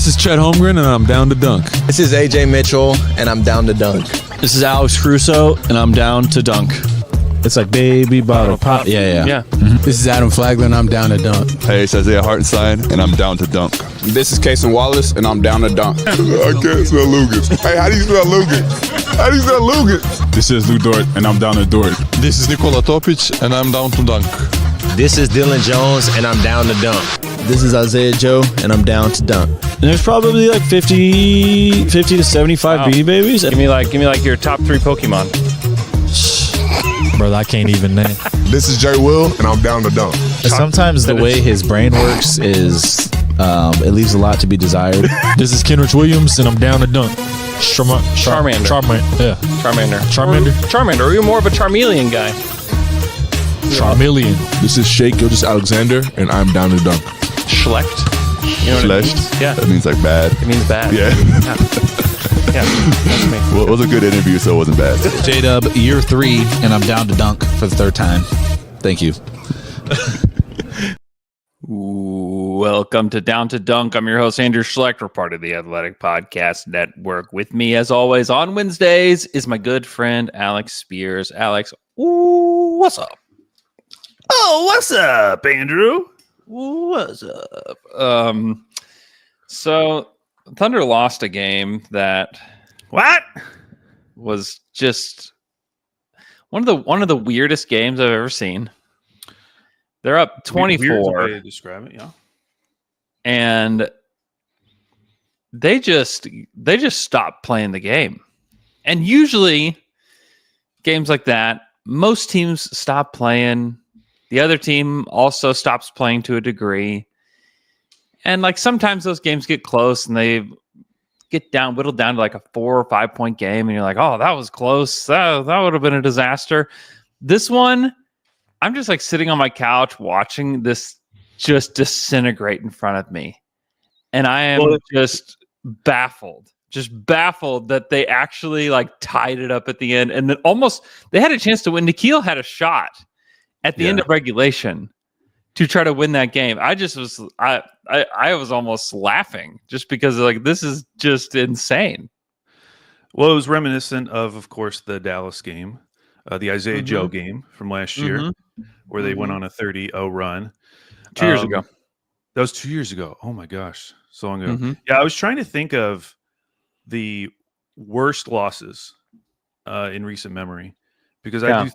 is Chet Holmgren, and I'm down to dunk. This is AJ Mitchell, and I'm down to dunk. This is Alex Crusoe, and I'm down to dunk. It's like baby bottle pop. Yeah. Mm-hmm. This is Adam Flagler, and I'm down to dunk. Hey, it's Isaiah Hartenstein, and I'm down to dunk. This is Kason Wallace, and I'm down to dunk. I can't spell Lucas. Hey, how do you spell Lucas? How do you spell Lucas? This is Lou Dort, and I'm down to Dort. This is Nikola Topic, and I'm down to dunk. This is Dylan Jones, and I'm down to dunk. This is Isaiah Joe, and I'm down to dunk. And there's probably like 50 to 75 BD babies. Give me like your top 3 Pokemon. Brother, I can't even name. This is Jay Will, and I'm down to dunk. Sometimes the way his brain works is it leaves a lot to be desired. This is Kenrich Williams, and I'm down to dunk. Charmander. Charmander. Or are you more of a Charmeleon guy? Charmeleon. This is Shake Gilgeous Alexander, and I'm down to dunk. Schlecht. You know what it means? Schlecht? Yeah. That means like bad. It means bad. Yeah. Yeah, that's me. Well, it was a good interview, so it wasn't bad. J-Dub, year 3, and I'm down to dunk for the 3rd time. Thank you. Welcome to Down to Dunk. I'm your host, Andrew Schlecht. We're part of the Athletic Podcast Network. With me, as always, on Wednesdays is my good friend, Alex Speers. Alex, what's up? Oh, what's up, Andrew? What's up? So Thunder lost a game that was just one of the weirdest games I've ever seen. They're up 24. Weird's a way to describe it, yeah. And they just stopped playing the game. And usually games like that, most teams stop playing. The other team also stops playing to a degree. And like sometimes those games get close and they get whittled down to like a 4 or 5 point game. And you're like, oh, that was close. That would have been a disaster. This one, I'm just like sitting on my couch watching this just disintegrate in front of me. And I am just baffled that they actually like tied it up at the end. And then they had a chance to win. Nikhil had a shot at the end of regulation to try to win that game. I was almost laughing just because like this is just insane. Well, it was reminiscent of course, the Dallas game, the Isaiah Joe game from last year, where they went on a 30-0 run. 2 years ago. That was 2 years ago. Oh my gosh, so long ago. Yeah, I was trying to think of the worst losses in recent memory because I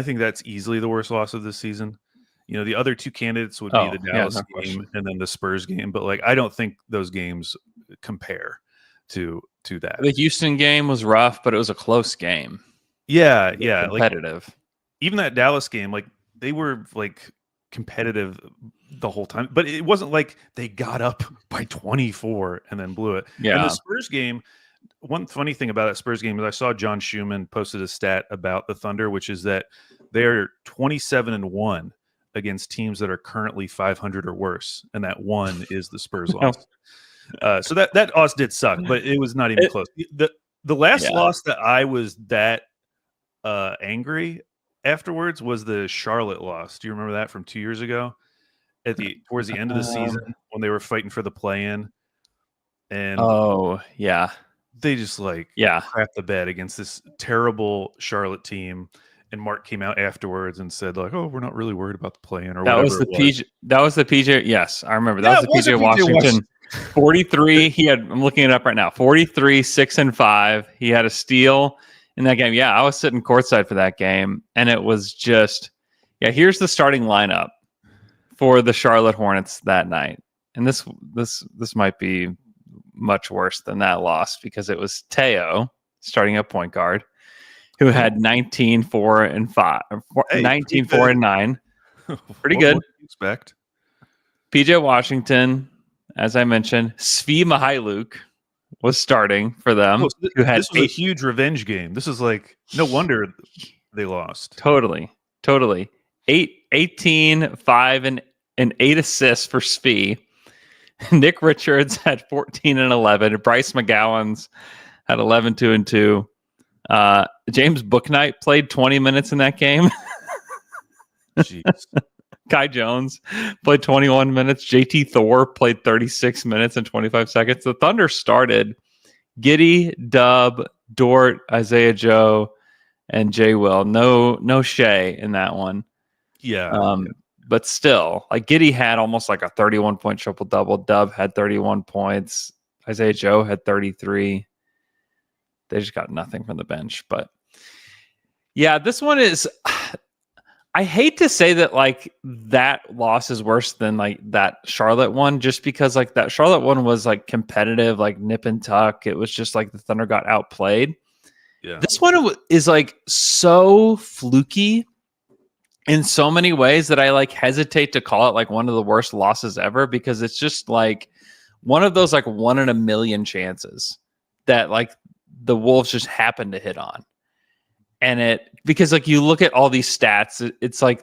think that's easily the worst loss of this season. You know, the other 2 candidates would be the Dallas game and then the Spurs game, but like I don't think those games compare to that. The Houston game was rough, but it was a close game. Yeah, competitive. Like, even that Dallas game, like they were like competitive the whole time, but it wasn't like they got up by 24 and then blew it. Yeah. And the Spurs game, one funny thing about that Spurs game is I saw John Schumann posted a stat about the Thunder, which is that they're 27-1 against teams that are currently 500 or worse, and that one is the Spurs loss. So that loss did suck, but it was not even close. The last loss that I was that angry afterwards was the Charlotte loss. Do you remember that from 2 years ago? Towards the end of the season when they were fighting for the play-in, and they just crapped the bed against this terrible Charlotte team. And Mark came out afterwards and said, like, "Oh, we're not really worried about the play-in." Or that was the PJ. That was the PJ. Yes, I remember. That was the PJ Washington. 43. I'm looking it up right now. 43, 6 and 5. He had a steal in that game. Yeah, I was sitting courtside for that game, and it was just here's the starting lineup for the Charlotte Hornets that night. And this might be much worse than that loss because it was Teo starting at point guard, who had 19, 4 and 5, 19, 4 and 9. Pretty good. What do you expect? PJ Washington, as I mentioned, Svi Mihailuk was starting for them. This was a huge revenge game. This is like, no wonder they lost. Totally. 18, 5 and 8 assists for Svi. Nick Richards had 14 and 11. Bryce McGowan's had 11, 2 and 2. James Bouknight played 20 minutes in that game. Jeez. Kai Jones played 21 minutes. JT Thor played 36 minutes and 25 seconds. The Thunder started Giddey, Dub, Dort, Isaiah Joe, and Jay Will. No Shea in that one. Yeah. But still, like Giddey had almost like a 31-point triple-double. Dub had 31 points. Isaiah Joe had 33. They just got nothing from the bench. But yeah, this one is... I hate to say that like that loss is worse than like that Charlotte one, just because like that Charlotte one was like competitive, like nip and tuck. It was just like the Thunder got outplayed. Yeah. This one is like so fluky in so many ways that I like hesitate to call it like one of the worst losses ever, because it's just like one of those like 1 in a million chances that like the Wolves just happened to hit on. And because like you look at all these stats, it's like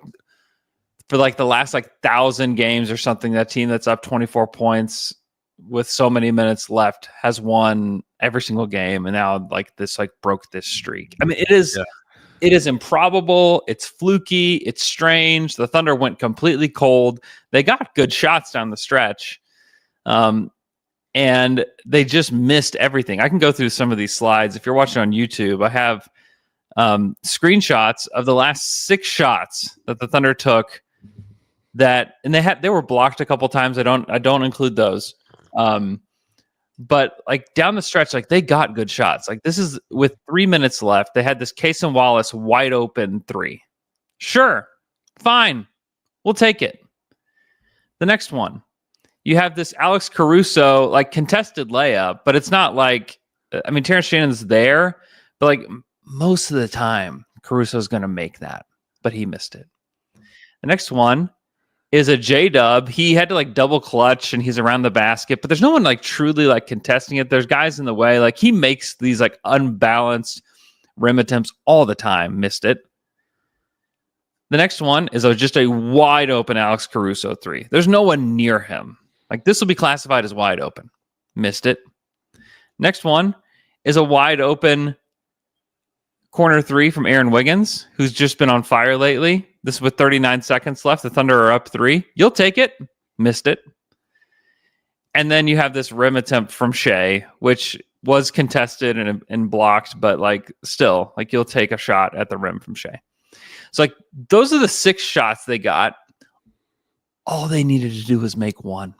for like the last like 1,000 games or something, that team that's up 24 points with so many minutes left has won every single game. And now like this like broke this streak. I mean, it is improbable. It's fluky. It's strange. The Thunder went completely cold. They got good shots down the stretch. And they just missed everything. I can go through some of these slides. If you're watching on YouTube, I have screenshots of the last 6 shots that the Thunder took and they were blocked a couple times. I don't include those. But like down the stretch, like they got good shots. Like this is with 3 minutes left. They had this Cason Wallace wide open 3. Sure. Fine. We'll take it. The next one, you have this Alex Caruso, like contested layup, but it's not like, I mean, Terrence Shannon's there, but like most of the time, Caruso's going to make that, but he missed it. The next one is a J-Dub. He had to like double clutch and he's around the basket, but there's no one like truly like contesting it. There's guys in the way. Like he makes these like unbalanced rim attempts all the time. Missed it. The next one is just a wide open Alex Caruso 3. There's no one near him. Like this will be classified as wide open. Missed it. Next one is a wide open corner 3 from Aaron Wiggins, who's just been on fire lately. This is with 39 seconds left. The Thunder are up 3. You'll take it. Missed it. And then you have this rim attempt from Shea, which was contested and blocked, but like still, like you'll take a shot at the rim from Shea. So like those are the 6 shots they got. All they needed to do was make one.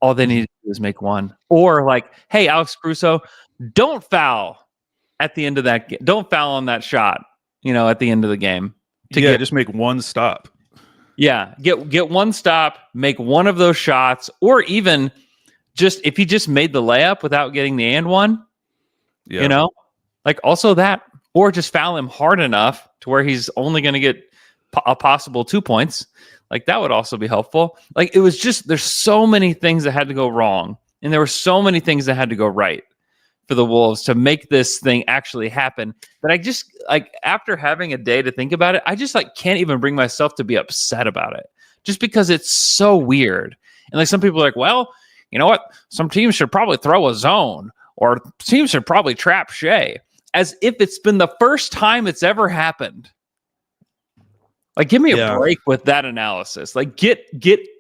All they needed to do was make one. Or like, hey, Alex Caruso, don't foul at the end of that game. Don't foul on that shot, at the end of the game. Just make one stop. Yeah, get one stop, make one of those shots, or even just if he just made the layup without getting the and one, like also that, or just foul him hard enough to where he's only going to get a possible 2 points. Like that would also be helpful. Like it was just, there's so many things that had to go wrong, and there were so many things that had to go right for the Wolves to make this thing actually happen, that I just like after having a day to think about it, I just like can't even bring myself to be upset about it, just because it's so weird. And like some people are like, well, you know what? Some teams should probably throw a zone, or teams should probably trap Shea, as if it's been the first time it's ever happened. Like, give me a break with that analysis. Like, get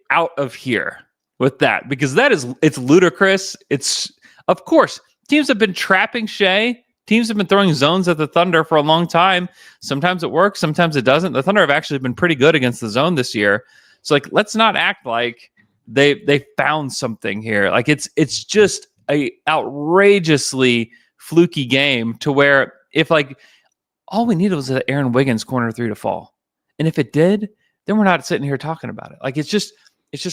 out of here with that, because it's ludicrous. It's, of course, teams have been trapping Shea. Teams have been throwing zones at the Thunder for a long time. Sometimes it works, sometimes it doesn't. The Thunder have actually been pretty good against the zone this year. So, like, let's not act like they found something here. Like, it's just a outrageously fluky game to where if, like, all we needed was an Aaron Wiggins corner 3 to fall. And if it did, then we're not sitting here talking about it. Like, it's just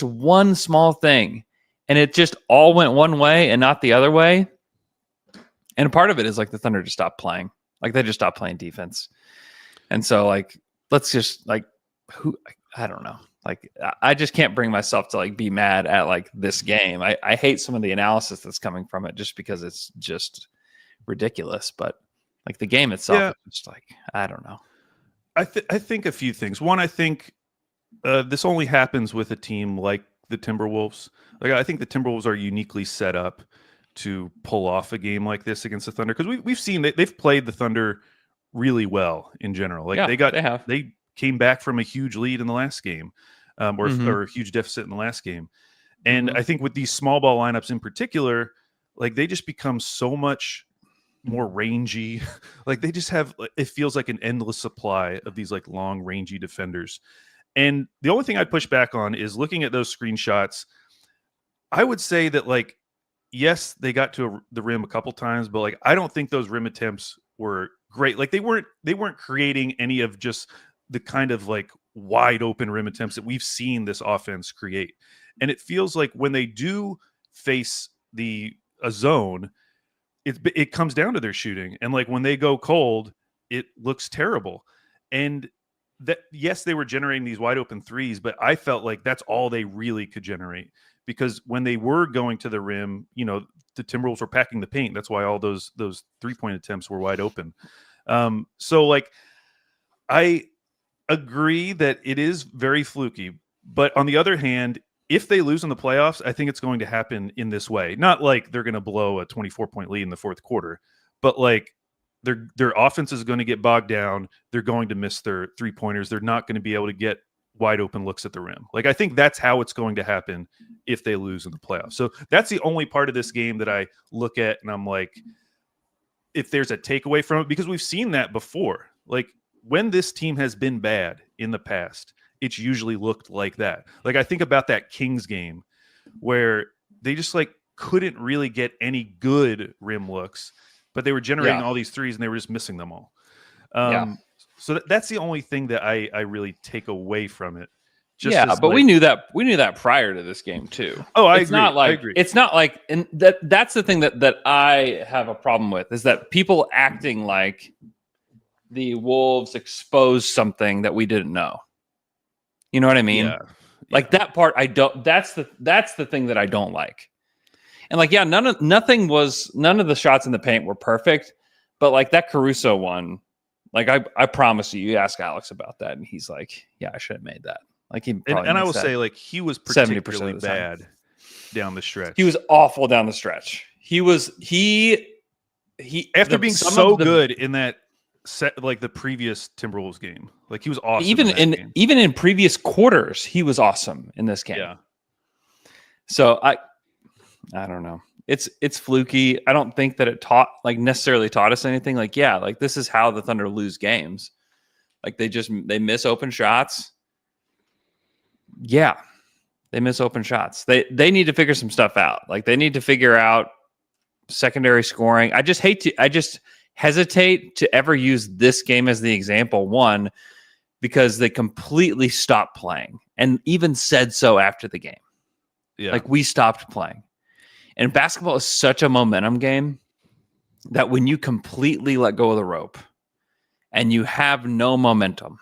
one small thing, and it just all went one way and not the other way. And part of it is like the Thunder just stopped playing. Like they just stopped playing defense. And so like, let's just like, I don't know. Like, I just can't bring myself to like be mad at like this game. I hate some of the analysis that's coming from it just because it's just ridiculous. But like the game itself, it's just like, I don't know. I think a few things. One, I think this only happens with a team like the Timberwolves. Like I think the Timberwolves are uniquely set up to pull off a game like this against the Thunder, because we've seen that they've played the Thunder really well in general. Like they came back from a huge lead in the last game. or a huge deficit in the last game. And I think with these small ball lineups in particular, like they just become so much more rangy. Like they just have, it feels like an endless supply of these like long rangy defenders. And the only thing I'd push back on is looking at those screenshots. I would say that like, yes, they got to the rim a couple times, but like I don't think those rim attempts were great. Like they weren't creating any of just the kind of like wide open rim attempts that we've seen this offense create. And it feels like when they do face a zone, it comes down to their shooting. And like when they go cold, it looks terrible. And that, yes, they were generating these wide open threes, but I felt like that's all they really could generate, because when they were going to the rim, you know, the Timberwolves were packing the paint. That's why all those 3-point attempts were wide open. So like, I agree that it is very fluky, but on the other hand, if they lose in the playoffs, I think it's going to happen in this way. Not like they're going to blow a 24-point lead in the fourth quarter, but like their offense is going to get bogged down. They're going to miss their 3-pointers. They're not going to be able to get wide open looks at the rim. Like I think that's how it's going to happen if they lose in the playoffs. So that's the only part of this game that I look at and I'm like, if there's a takeaway from it, because we've seen that before. Like when this team has been bad in the past, it's usually looked like that. Like I think about that Kings game where they just like couldn't really get any good rim looks, but they were generating all these threes and they were just missing them all. So that's the only thing that I really take away from it. Just but we knew that prior to this game too. Oh, I agree. It's not like, and that's the thing that I have a problem with, is that people acting like the Wolves exposed something that we didn't know. You know what I mean? Yeah. Like that part, I don't. That's the thing that I don't like. And like, none of the shots in the paint were perfect, but like that Caruso one, like I promise you ask Alex about that, and he's like, "Yeah, I should have made that." Like he and I will say, like he was particularly bad down the stretch. He was awful down the stretch. He after being so good in that set, like the previous Timberwolves game, like he was awesome. Even in previous quarters, he was awesome in this game. Yeah. So I don't know. It's fluky. I don't think that it necessarily taught us anything. Like, like this is how the Thunder lose games. Like they miss open shots. Yeah, they miss open shots. They need to figure some stuff out. Like they need to figure out secondary scoring. I just hesitate to ever use this game as the example. One, because they completely stopped playing and even said so after the game. Yeah, like we stopped playing. And basketball is such a momentum game that when you completely let go of the rope and you have no momentum,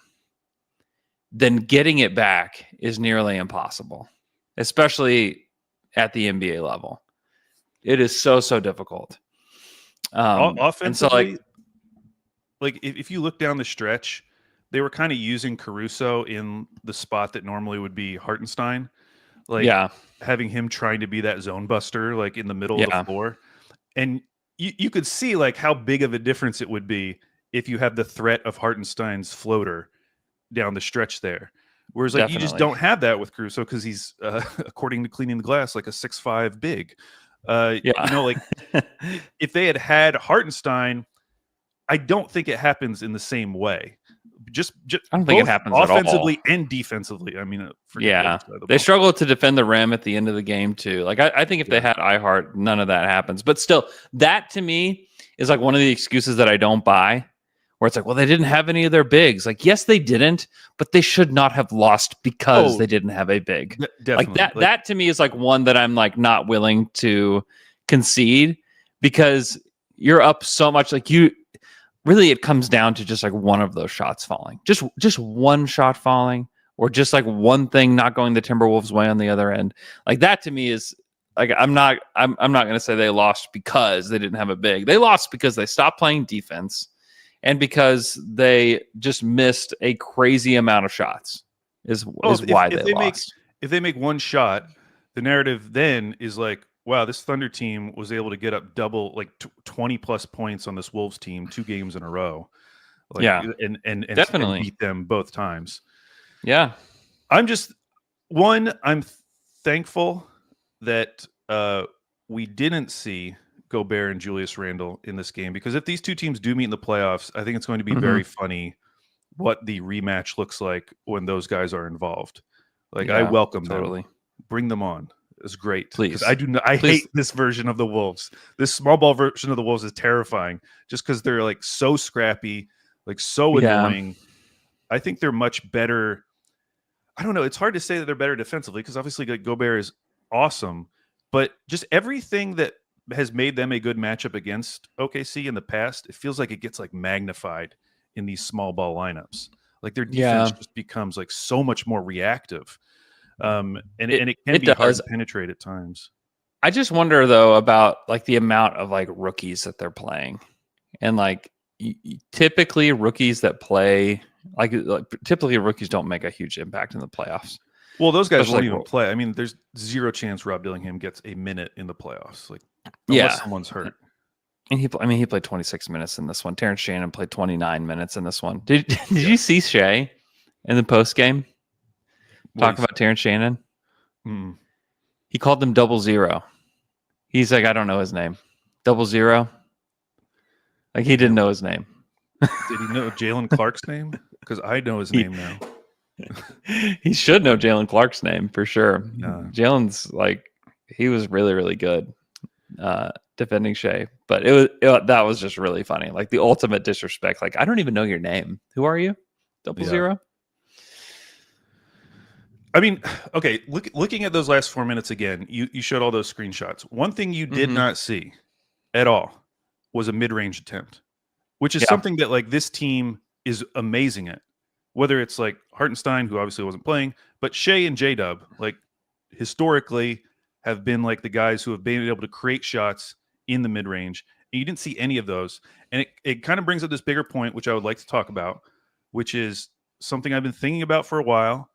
then getting it back is nearly impossible, especially at the NBA level. It is so difficult. Offensively, like if you look down the stretch, they were kind of using Caruso in the spot that normally would be Hartenstein. Like having him trying to be that zone buster, like in the middle of the floor. And you could see like how big of a difference it would be if you have the threat of Hartenstein's floater down the stretch there. Whereas like you just don't have that with Caruso because he's, according to Cleaning the Glass, like a 6'5" big. You know, like if they had Hartenstein, I don't think it happens in the same way. Just I don't think it happens offensively at all. And defensively. I mean, they struggle to defend the rim at the end of the game too. Like I think if they had iHeart, none of that happens. But still, that to me is like one of the excuses that I don't buy. Where it's like, well, they didn't have any of their bigs. Like, yes, they didn't, but they should not have lost because they didn't have a big. Definitely. Like that. That to me is like one that I'm like not willing to concede because you're up so much. Like really, it comes down to just like one of those shots falling, just one shot falling, or just like one thing not going the Timberwolves' way on the other end. Like that to me is like I'm not going to say they lost because they didn't have a big. They lost because they stopped playing defense. And because they just missed a crazy amount of shots is why they lost. If they make one shot, the narrative then is like, wow, this Thunder team was able to get up double, like 20 plus points on this Wolves team 2 games in a row. Like, and definitely beat them both times. Yeah. One, I'm thankful that we didn't see Gobert and Julius Randle in this game, because if these two teams do meet in the playoffs, I think it's going to be very funny what the rematch looks like when those guys are involved. Like, I welcome them. Bring them on. It's great. Please. I hate this version of the Wolves. This small ball version of the Wolves is terrifying just because they're like so scrappy, like so annoying. I think they're much better. I don't know. It's hard to say that they're better defensively because obviously like, Gobert is awesome, but just everything that has made them a good matchup against OKC in the past, it feels like it gets like magnified in these small ball lineups. Like their defense just becomes like so much more reactive. And it can be hard to penetrate at times. I just wonder though about like the amount of like rookies that they're playing, and like typically rookies that play like typically rookies don't make a huge impact in the playoffs. Well, those guys won't even play. I mean, there's zero chance Rob Dillingham gets a minute in the playoffs. Like, unless someone's hurt. And he played 26 minutes in this one. Terrence Shannon played 29 minutes in this one. Did you see Shea in the post game talk about Terrence Shannon? Mm. He called them 00. He's like, I don't know his name. 00. Like he didn't know his name. Did he know Jalen Clark's name? Because I know his name now. He should know Jalen Clark's name for sure. Jalen's like, he was really, really good defending Shea, but that was just really funny. Like the ultimate disrespect. Like, I don't even know your name. Who are you? 00. I mean, okay, looking at those last 4 minutes again, you showed all those screenshots. One thing you did not see at all was a mid-range attempt, which is something that like this team is amazing at. Whether it's like Hartenstein, who obviously wasn't playing, but Shea and J-Dub, like historically have been like the guys who have been able to create shots in the mid-range. And you didn't see any of those. And it kind of brings up this bigger point, which I would like to talk about, which is something I've been thinking about for a while.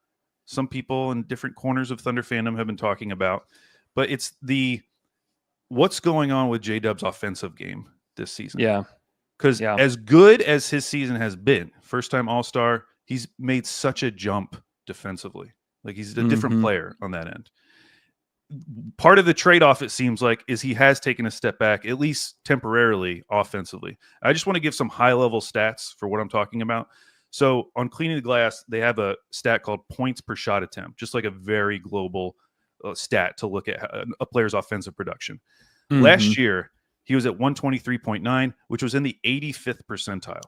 Some people in different corners of Thunder fandom have been talking about, but it's what's going on with J-Dub's offensive game this season. Yeah. Because as good as his season has been, first-time All-Star, he's made such a jump defensively. Like he's a different player on that end. Part of the trade-off, it seems like, is he has taken a step back, at least temporarily, offensively. I just want to give some high-level stats for what I'm talking about. So on Cleaning the Glass, they have a stat called points per shot attempt, just like a very global stat to look at a player's offensive production. Last year, he was at 123.9, which was in the 85th percentile.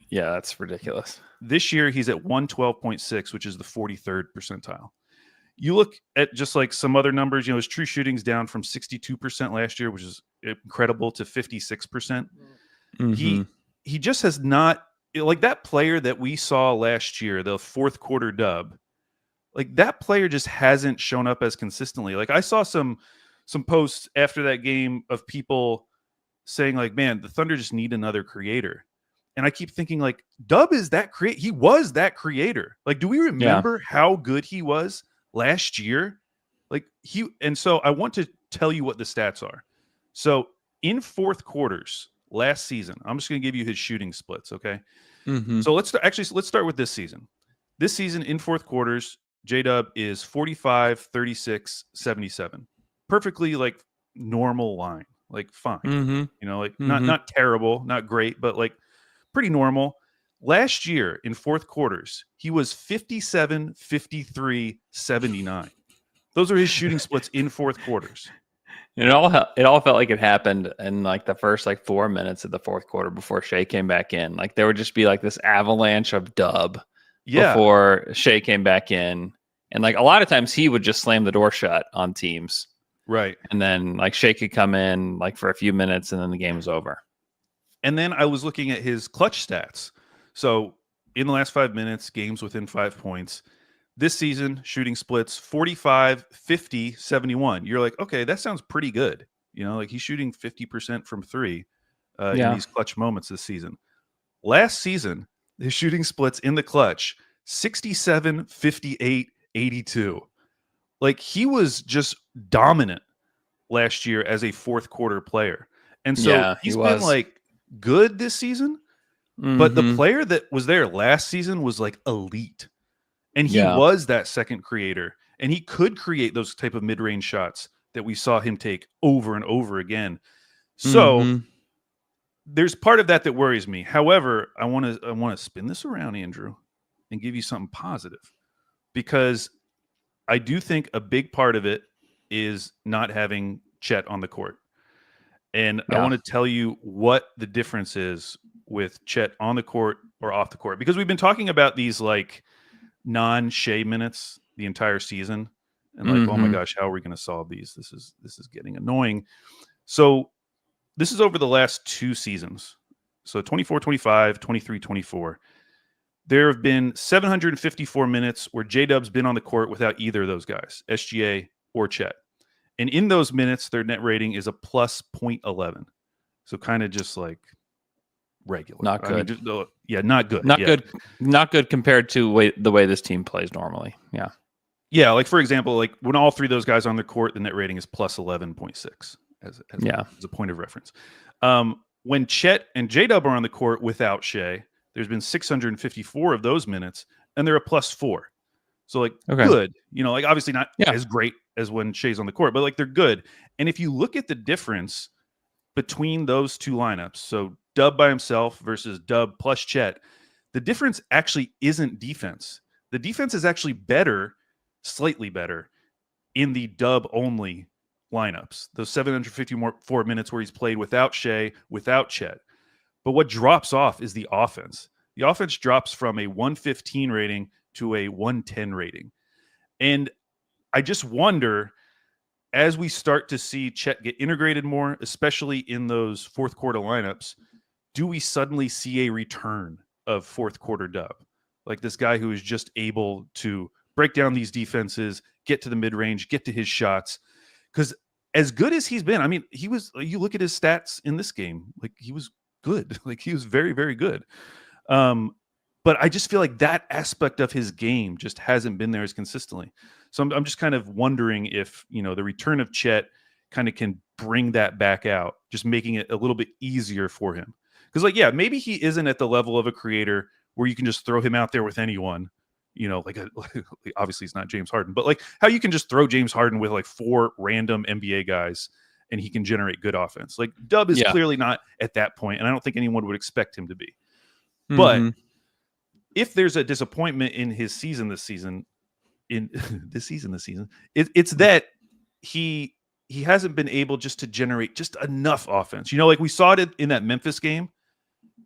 Yeah, that's ridiculous. This year, he's at 112.6, which is the 43rd percentile. You look at just like some other numbers, his true shooting's down from 62% last year, which is incredible, to 56%. He just has not, like that player that we saw last year, the fourth quarter dub, like that player just hasn't shown up as consistently. Like I saw some posts after that game of people saying like, man, the Thunder just need another creator. And I keep thinking like, Dub is that he was that creator. Like, do we remember how good he was last year? Like and so I want to tell you what the stats are. So in fourth quarters last season, I'm just going to give you his shooting splits. Okay. So let's start with this season. This season in fourth quarters, J-Dub is 45, 36, 77. Perfectly like normal line, like fine. Like not terrible, not great, but like pretty normal. Last year in fourth quarters, he was 57, 53, 79. Those are his shooting splits in fourth quarters. And it all felt like it happened in like the first like 4 minutes of the fourth quarter before Shea came back in. Like there would just be like this avalanche of Dub before Shea came back in. And like a lot of times he would just slam the door shut on teams. Right. And then like Shea could come in like for a few minutes and then the game was over. And then I was looking at his clutch stats. So in the last 5 minutes, games within 5 points. This season, shooting splits 45, 50, 71. You're like, okay, that sounds pretty good. Like he's shooting 50% from three in these clutch moments this season. Last season, his shooting splits in the clutch, 67, 58, 82. Like he was just dominant last year as a fourth quarter player. And so he's been like good this season, but the player that was there last season was like elite. And he was that second creator. and he could create those type of mid-range shots that we saw him take over and over again. So there's part of that worries me. However, I want to spin this around, Andrew, and give you something positive, because I do think a big part of it is not having Chet on the court. And I want to tell you what the difference is with Chet on the court or off the court, because we've been talking about these like non-Shea minutes the entire season, and like, oh my gosh, how are we going to solve these? This is getting annoying. So this is over the last 2 seasons. So 24-25, 23-24. There have been 754 minutes where J-Dub's been on the court without either of those guys, SGA or Chet. And in those minutes, their net rating is a plus 0.11. So kind of just like regular. Not good. I mean, not good. Not good. Not good compared to the way this team plays normally. Yeah. Yeah, like for example, like when all 3 of those guys are on the court, the net rating is plus 11.6 as a point of reference. When Chet and J-Dub are on the court without Shea, there's been 654 of those minutes, and they're a plus 4. So like good, like obviously not as great as when Shea's on the court, but like they're good. And if you look at the difference between those 2 lineups, so Dub by himself versus Dub plus Chet, the difference actually isn't defense. The defense is actually better, slightly better, in the Dub only lineups. Those 754 minutes where he's played without Shea, without Chet. But what drops off is the offense. The offense drops from a 115 rating to a 110 rating. And I just wonder, as we start to see Chet get integrated more, especially in those fourth quarter lineups, do we suddenly see a return of fourth quarter Dub? Like this guy who is just able to break down these defenses, get to the mid-range, get to his shots. Because as good as he's been, I mean, you look at his stats in this game, like he was good. Like he was very, very good. But I just feel like that aspect of his game just hasn't been there as consistently. So I'm just kind of wondering if, the return of Chet kind of can bring that back out, just making it a little bit easier for him. Because maybe he isn't at the level of a creator where you can just throw him out there with anyone, obviously he's not James Harden, but like how you can just throw James Harden with like 4 random NBA guys and he can generate good offense. Like Dub is clearly not at that point, and I don't think anyone would expect him to be. But if there's a disappointment in his season this season, it's that he hasn't been able just to generate just enough offense. Like we saw it in that Memphis game.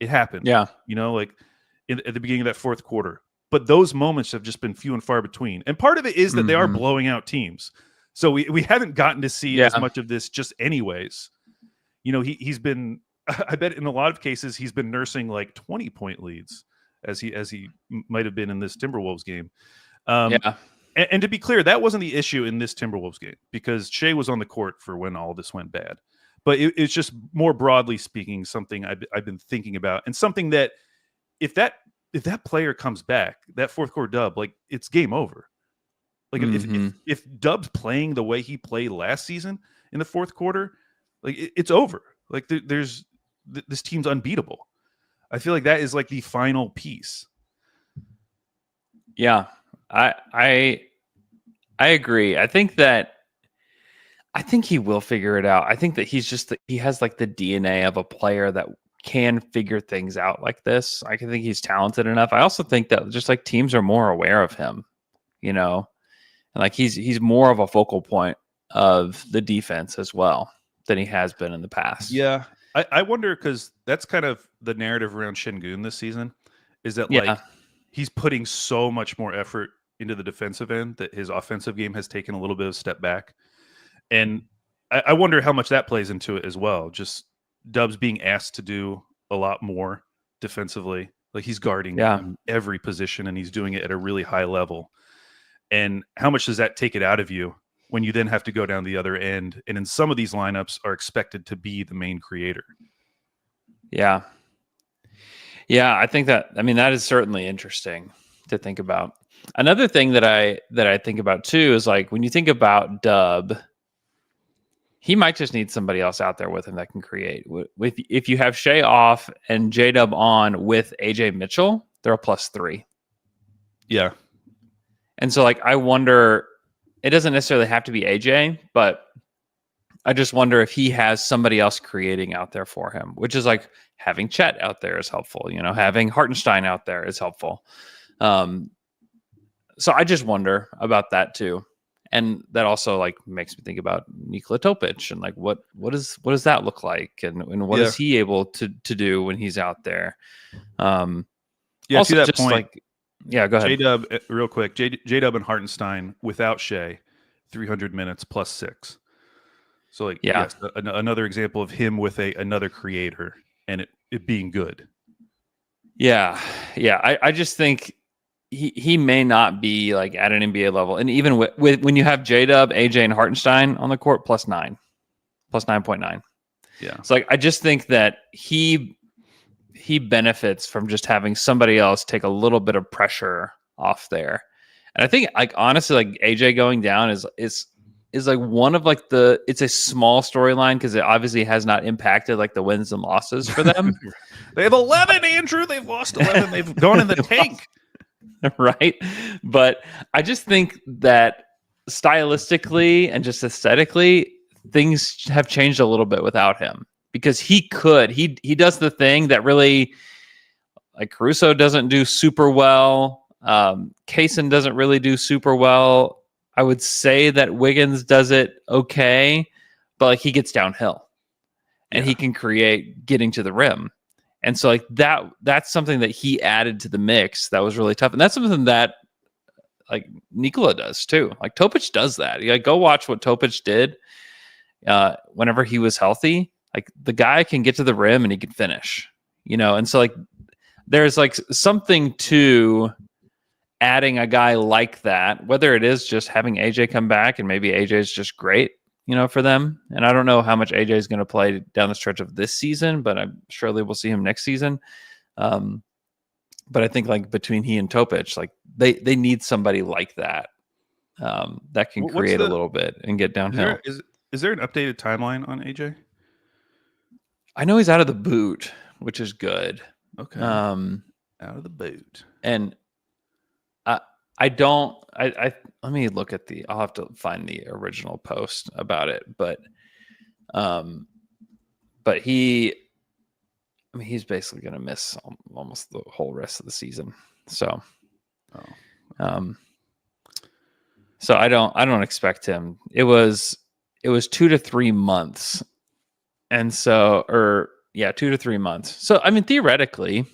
It happened. Yeah. Like at the beginning of that fourth quarter. But those moments have just been few and far between. And part of it is that they are blowing out teams. So we haven't gotten to see as much of this just anyways. He's been, I bet in a lot of cases, he's been nursing like 20-point leads as he might have been in this Timberwolves game. And to be clear, that wasn't the issue in this Timberwolves game because Shea was on the court for when all this went bad. But it's just more broadly speaking, something I've been thinking about, and something that if that player comes back, that fourth quarter Dub, like it's game over. Like if Dub's playing the way he played last season in the fourth quarter, like it's over. Like this team's unbeatable. I feel like that is like the final piece. Yeah, I agree. I think he will figure it out. I think that he has like the DNA of a player that can figure things out like this. I think he's talented enough. I also think that just like teams are more aware of him, and like he's more of a focal point of the defense as well than he has been in the past. Yeah. I wonder, because that's kind of the narrative around Şengün this season, is that like he's putting so much more effort into the defensive end that his offensive game has taken a little bit of a step back. And I wonder how much that plays into it as well. Just Dubs being asked to do a lot more defensively. Like he's guarding every position and he's doing it at a really high level. And how much does that take it out of you when you then have to go down the other end? And in some of these lineups are expected to be the main creator. Yeah. Yeah, I think that is certainly interesting to think about. Another thing that I think about too is like when you think about Dub, he might just need somebody else out there with him that can create. If you have Shea off and J-Dub on with AJ Mitchell, they're a +3. Yeah. And so like I wonder it doesn't necessarily have to be AJ, but I just wonder if he has somebody else creating out there for him, which is like having Chet out there is helpful. Having Hartenstein out there is helpful. So I just wonder about that too. And that also like makes me think about Nikola Topic and like what does that look like and what is he able to do when he's out there? To Also that just point, like go ahead. J-Dub, real quick, J-Dub and Hartenstein without Shea, 300 minutes plus 6. So like yes, another example of him with another creator and it being good. Yeah. I just think he may not be like at an NBA level, and even with when you have J-Dub, AJ, and Hartenstein on the court, plus 9.9. Yeah, it's like I just think that he benefits from just having somebody else take a little bit of pressure off there, and I think like honestly, like AJ going down is like one of like it's a small storyline because it obviously has not impacted like the wins and losses for them. they have 11, Andrew. They've lost 11. They've gone in the tank. Right. But I just think that stylistically and just aesthetically, things have changed a little bit without him because he does the thing that really like Caruso doesn't do super well. Kaysen doesn't really do super well. I would say that Wiggins does it okay, but like he gets downhill and he can create getting to the rim. And so like that's something that he added to the mix that was really tough. And that's something that like Nikola does too. Like Topic does that. You go watch what Topic did whenever he was healthy. Like the guy can get to the rim and he can finish, and so like there's like something to adding a guy like that, whether it is just having AJ come back and maybe AJ is just great, for them. And I don't know how much AJ is going to play down the stretch of this season, but I'm surely we'll see him next season. But I think like between he and Topic, like they need somebody like that that can create a little bit and get downhill. Is there an updated timeline on AJ? I know he's out of the boot, which is good. Okay. Out of the boot. And I don't. I let me look at I'll have to find the original post about it, but he's basically going to miss almost the whole rest of the season. So, so I don't expect him. It was 2 to 3 months, and so 2 to 3 months. So I mean, theoretically,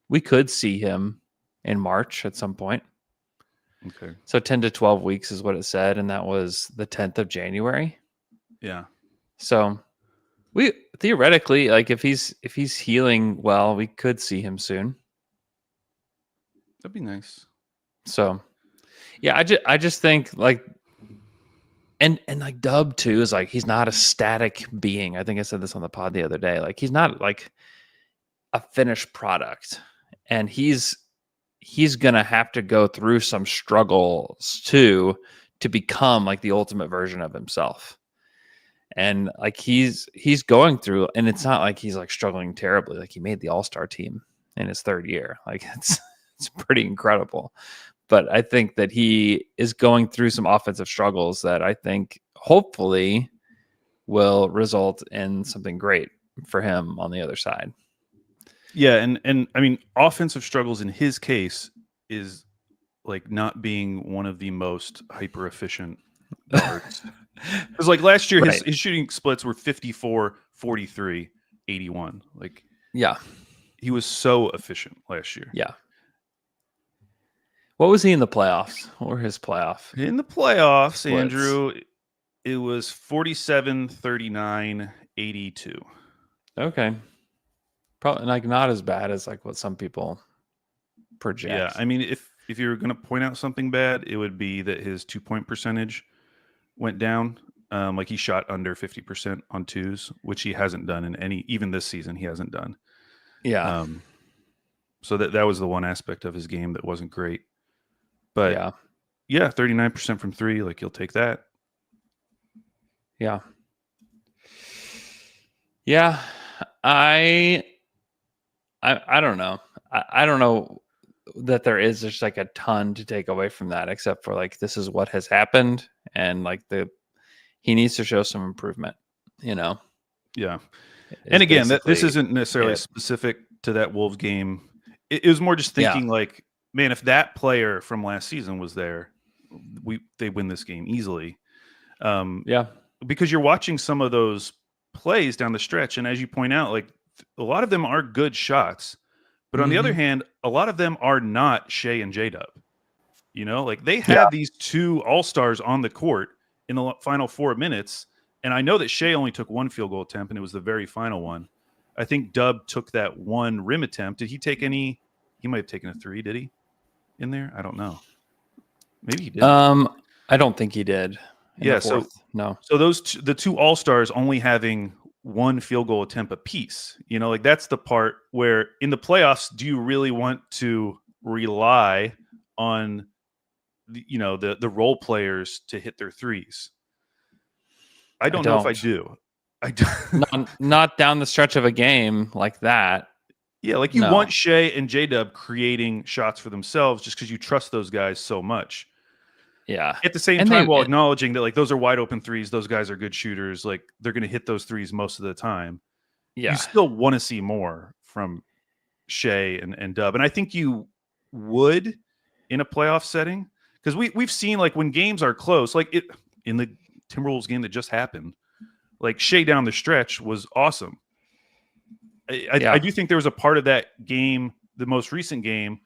we could see him in March at some point. Okay. So 10 to 12 weeks is what it said. And that was the 10th of January. Yeah. So we theoretically, like if he's healing well, we could see him soon. That'd be nice. So yeah, I just think like, and like Dub too is like, he's not a static being. I think I said this on the pod the other day. Like he's not like a finished product, and he's going to have to go through some struggles too to become like the ultimate version of himself. And like he's going through, and it's not like he's like struggling terribly. Like he made the All-Star team in his third year. Like it's pretty incredible. But I think that he is going through some offensive struggles that I think hopefully will result in something great for him on the other side. Yeah, and I mean, offensive struggles in his case is like not being one of the most hyper efficient guards. Because like last year, his shooting splits were 54, 43, 81. Like, yeah, he was so efficient last year. Yeah. What was he in the playoffs? What were his playoff? In the playoffs, splits? Andrew, it was 47, 39, 82. Okay. Probably like not as bad as like what some people project. Yeah, I mean, if you're going to point out something bad, it would be that his 2-point percentage went down. Like he shot under 50% on twos, which he hasn't done in even this season. He hasn't done. Yeah. So that was the one aspect of his game that wasn't great. But yeah, 39% from three. Like you'll take that. Yeah. Yeah. I don't know. I don't know. that there is just like a ton to take away from that, except for like this is what has happened, and like he needs to show some improvement. Yeah. And again, this basically isn't necessarily it. specific to that Wolves game. It was more just thinking like, man, if that player from last season was there, they win this game easily. Because you're watching some of those plays down the stretch, and as you point out, like a lot of them are good shots, but on the other hand, a lot of them are not Shea and J-Dub. Like they have these two all-stars on the court in the final 4 minutes, and I know that Shea only took one field goal attempt, and it was the very final one. I think Dub took that one rim attempt. Did he take any? He might have taken a three. Did he? In there? I don't know. Maybe he did. I don't think he did. No. So the two all-stars only having one field goal attempt apiece. Like that's the part where in the playoffs, do you really want to rely on the role players to hit their threes? I don't know if I do. Not down the stretch of a game like that. Yeah, like you want Shea and J-Dub creating shots for themselves just because you trust those guys so much. Yeah. At the same time, while acknowledging that like those are wide open threes, those guys are good shooters, like they're going to hit those threes most of the time. Yeah. You still want to see more from Shea and Dub. And I think you would in a playoff setting because we've seen like when games are close, like in the Timberwolves game that just happened, like Shea down the stretch was awesome. I do think there was a part of that game, the most recent game,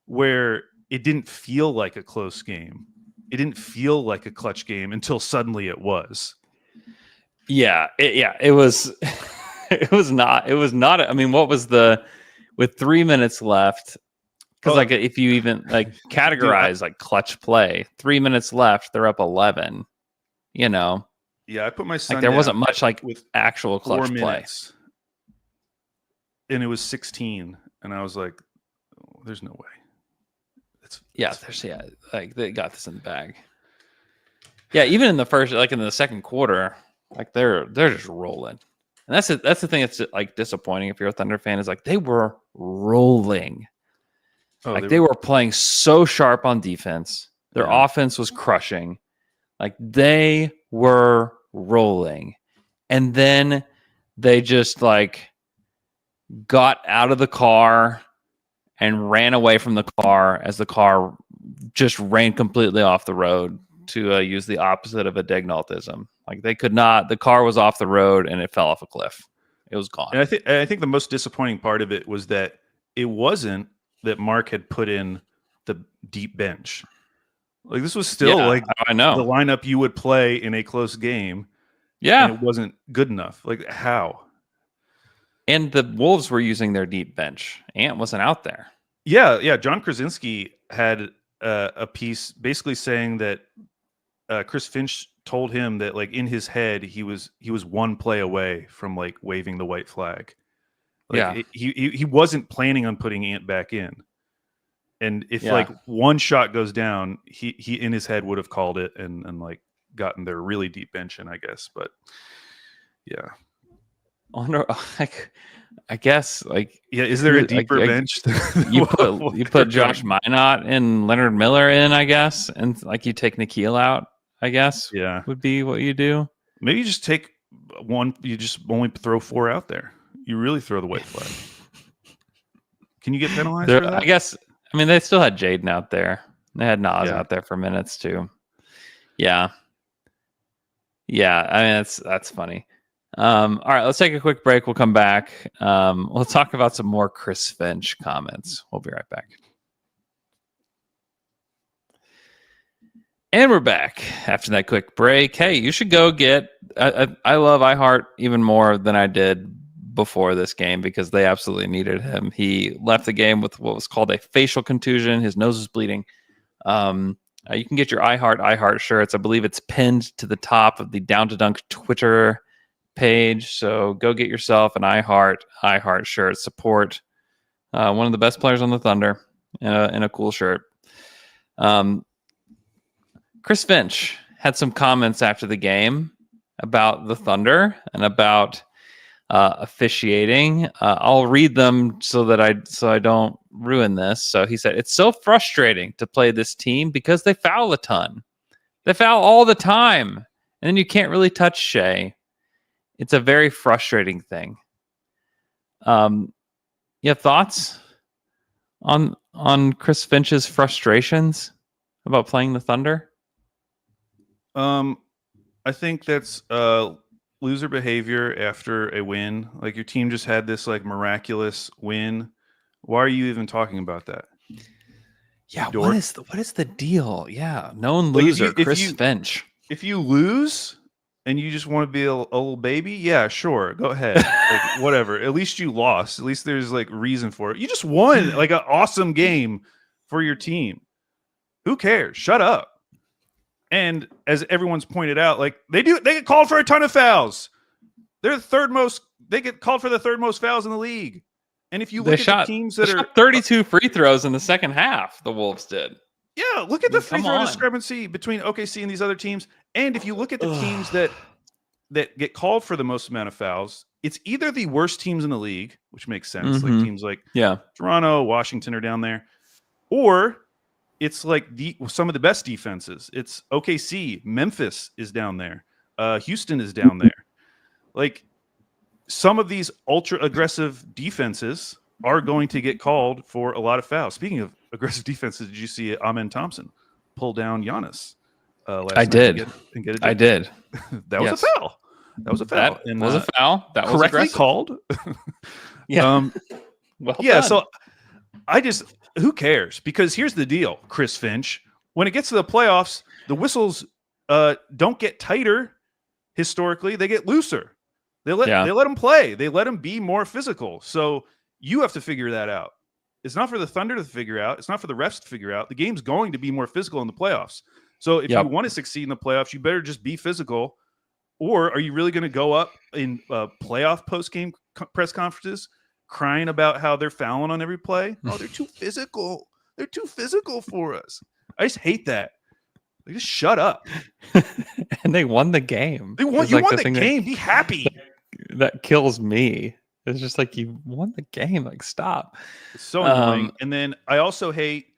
where it didn't feel like a close game. It didn't feel like a clutch game until suddenly it was. Yeah, it was. It was not. I mean, what was with 3 minutes left? Because like if you even like categorize like clutch play, 3 minutes left, they're up 11. Yeah, I put my son. Like there wasn't much like with actual clutch 4 play. Minutes, and it was 16, and I was like, oh, "There's no way." Like they got this in the bag. Yeah, even in the second quarter, like they're just rolling, and that's the thing that's like disappointing if you're a Thunder fan is like they were rolling, they were playing so sharp on defense. Their offense was crushing, like they were rolling, and then they just like got out of the car and ran away from the car as the car just ran completely off the road to use the opposite of a Degnaltism. Like they could not, the car was off the road and it fell off a cliff. It was gone. And I think the most disappointing part of it was that it wasn't that Mark had put in the deep bench. Like this was still I know the lineup you would play in a close game. Yeah. And it wasn't good enough. Like how? And the Wolves were using their deep bench. Ant wasn't out there. Yeah. John Krasinski had a piece basically saying that Chris Finch told him that like in his head he was one play away from like waving the white flag. Like, he wasn't planning on putting Ant back in. And if like one shot goes down, he in his head would have called it and like gotten their really deep bench in, I guess. But yeah. I guess like is there a deeper bench? You put Josh Minot and Leonard Miller in, I guess, and like you take Nikhil out, I guess. Yeah, would be what you do. Maybe you just take one. You just only throw 4 out there. You really throw the white flag. Can you get penalized for that? I guess. I mean, they still had Jaden out there. They had Nas out there for minutes too. Yeah. I mean, that's funny. All right, let's take a quick break. We'll come back. We'll talk about some more Chris Finch comments. We'll be right back. And we're back after that quick break. Hey, you should go get... I love iHeart even more than I did before this game because they absolutely needed him. He left the game with what was called a facial contusion. His nose was bleeding. You can get your iHeart shirts. I believe it's pinned to the top of the Down to Dunk Twitter page. So go get yourself an iHeart shirt. Support one of the best players on the Thunder in a cool shirt. Chris Finch had some comments after the game about the Thunder and about officiating. I'll read them so I don't ruin this. So he said, it's so frustrating to play this team because they foul a ton. They foul all the time. And then you can't really touch Shea. It's a very frustrating thing. You have thoughts on Chris Finch's frustrations about playing the Thunder? I think that's loser behavior after a win. Like your team just had this like miraculous win. Why are you even talking about that? Yeah, Dork? what is the deal? Yeah, known Like, loser, Chris Finch. If you lose and you just want to be a little baby, yeah, sure, go ahead. Like, whatever. At least you lost. At least there's like reason for it. You just won like an awesome game for your team. Who cares? Shut up. And as everyone's pointed out, like they get called for a ton of fouls. They're the third most. They get called for the third most fouls in the league. And if you look at the teams that are 32 free throws in the second half, the Wolves did. Yeah, look at the free throw on. discrepancy between OKC and these other teams. And if you look at the teams that get called for the most amount of fouls, it's either the worst teams in the league, which makes sense, like teams like Toronto, Washington are down there, or it's like some of the best defenses. It's OKC, Memphis is down there, Houston is down there. Like some of these ultra aggressive defenses are going to get called for a lot of fouls. Speaking of aggressive defenses, did you see Amen Thompson pull down Giannis last night? I did. That was a foul. That was a foul. That was a foul. That was correctly aggressive. called. Yeah. Well yeah. done. So who cares? Because here's the deal, Chris Finch. When it gets to the playoffs, the whistles don't get tighter. Historically, they get looser. They let them play. They let them be more physical. So you have to figure that out. It's not for the Thunder to figure out. It's not for the refs to figure out. The game's going to be more physical in the playoffs. So if you want to succeed in the playoffs, you better just be physical. Or are you really going to go up in playoff post-game press conferences crying about how they're fouling on every play? Oh, they're too physical. They're too physical for us. I just hate that. Like, just shut up. And they won the game. You won the game. Be happy. That kills me. It's just like, you won the game. Like, stop. It's so annoying. And then I also hate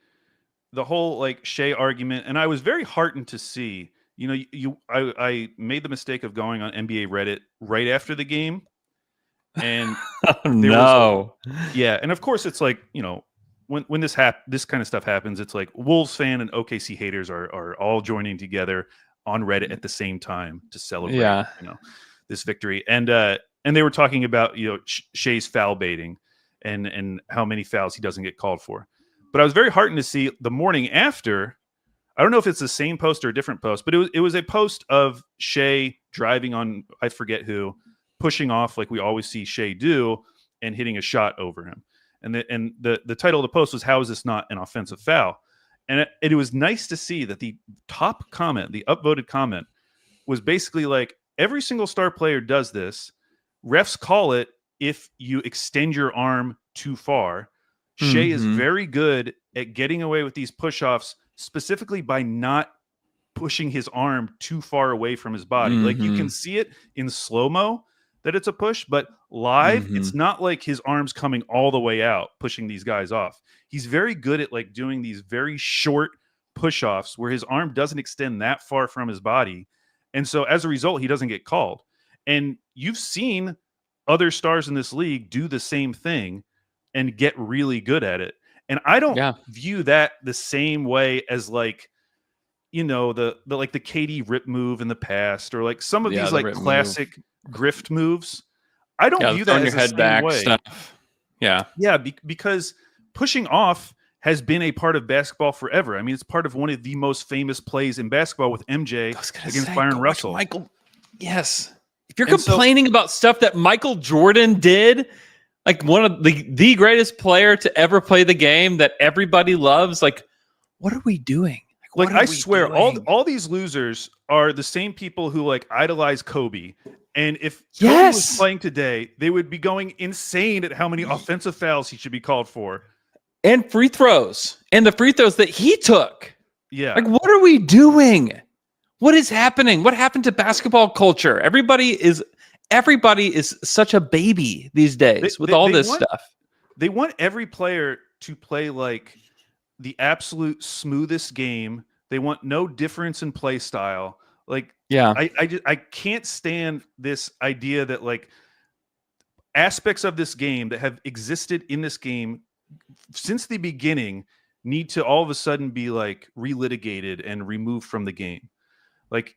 the whole like Shea argument. And I was very heartened to see, I made the mistake of going on NBA Reddit right after the game. And and of course it's like, when this kind of stuff happens, it's like Wolves fan and OKC haters are all joining together on Reddit at the same time to celebrate, this victory. And they were talking about, Shea's foul baiting and how many fouls he doesn't get called for. But I was very heartened to see the morning after. I don't know if it's the same post or a different post, but it was a post of Shea driving on, I forget who, pushing off like we always see Shea do and hitting a shot over him. And the title of the post was, "How is this not an offensive foul?" And it was nice to see that the top comment, the upvoted comment, was basically like, every single star player does this. Refs call it if you extend your arm too far. Shea is very good at getting away with these push-offs, specifically by not pushing his arm too far away from his body. Like you can see it in slow-mo that it's a push, but live, it's not like his arm's coming all the way out, pushing these guys off. He's very good at like doing these very short push-offs where his arm doesn't extend that far from his body. And so as a result, he doesn't get called. And you've seen other stars in this league do the same thing and get really good at it. And I don't view that the same way as like, the KD rip move in the past, or like some of these like classic grift moves. I don't view that as the same way. Stuff. Because pushing off has been a part of basketball forever. I mean, it's part of one of the most famous plays in basketball with MJ against Byron Russell. Michael, yes. If you're complaining about stuff that Michael Jordan did, like one of the greatest player to ever play the game that everybody loves, like, what are we doing? Like I swear, all these losers are the same people who like idolize Kobe. And if Kobe was playing today, they would be going insane at how many offensive fouls he should be called for. And free throws. And the free throws that he took. Yeah. Like, what are we doing? What is happening? What happened to basketball culture? Everybody is everybody is such a baby these days with all this stuff. They want every player to play like the absolute smoothest game. They want no difference in play style. Like, yeah, I can't stand this idea that like aspects of this game that have existed in this game since the beginning need to all of a sudden be like relitigated and removed from the game. Like,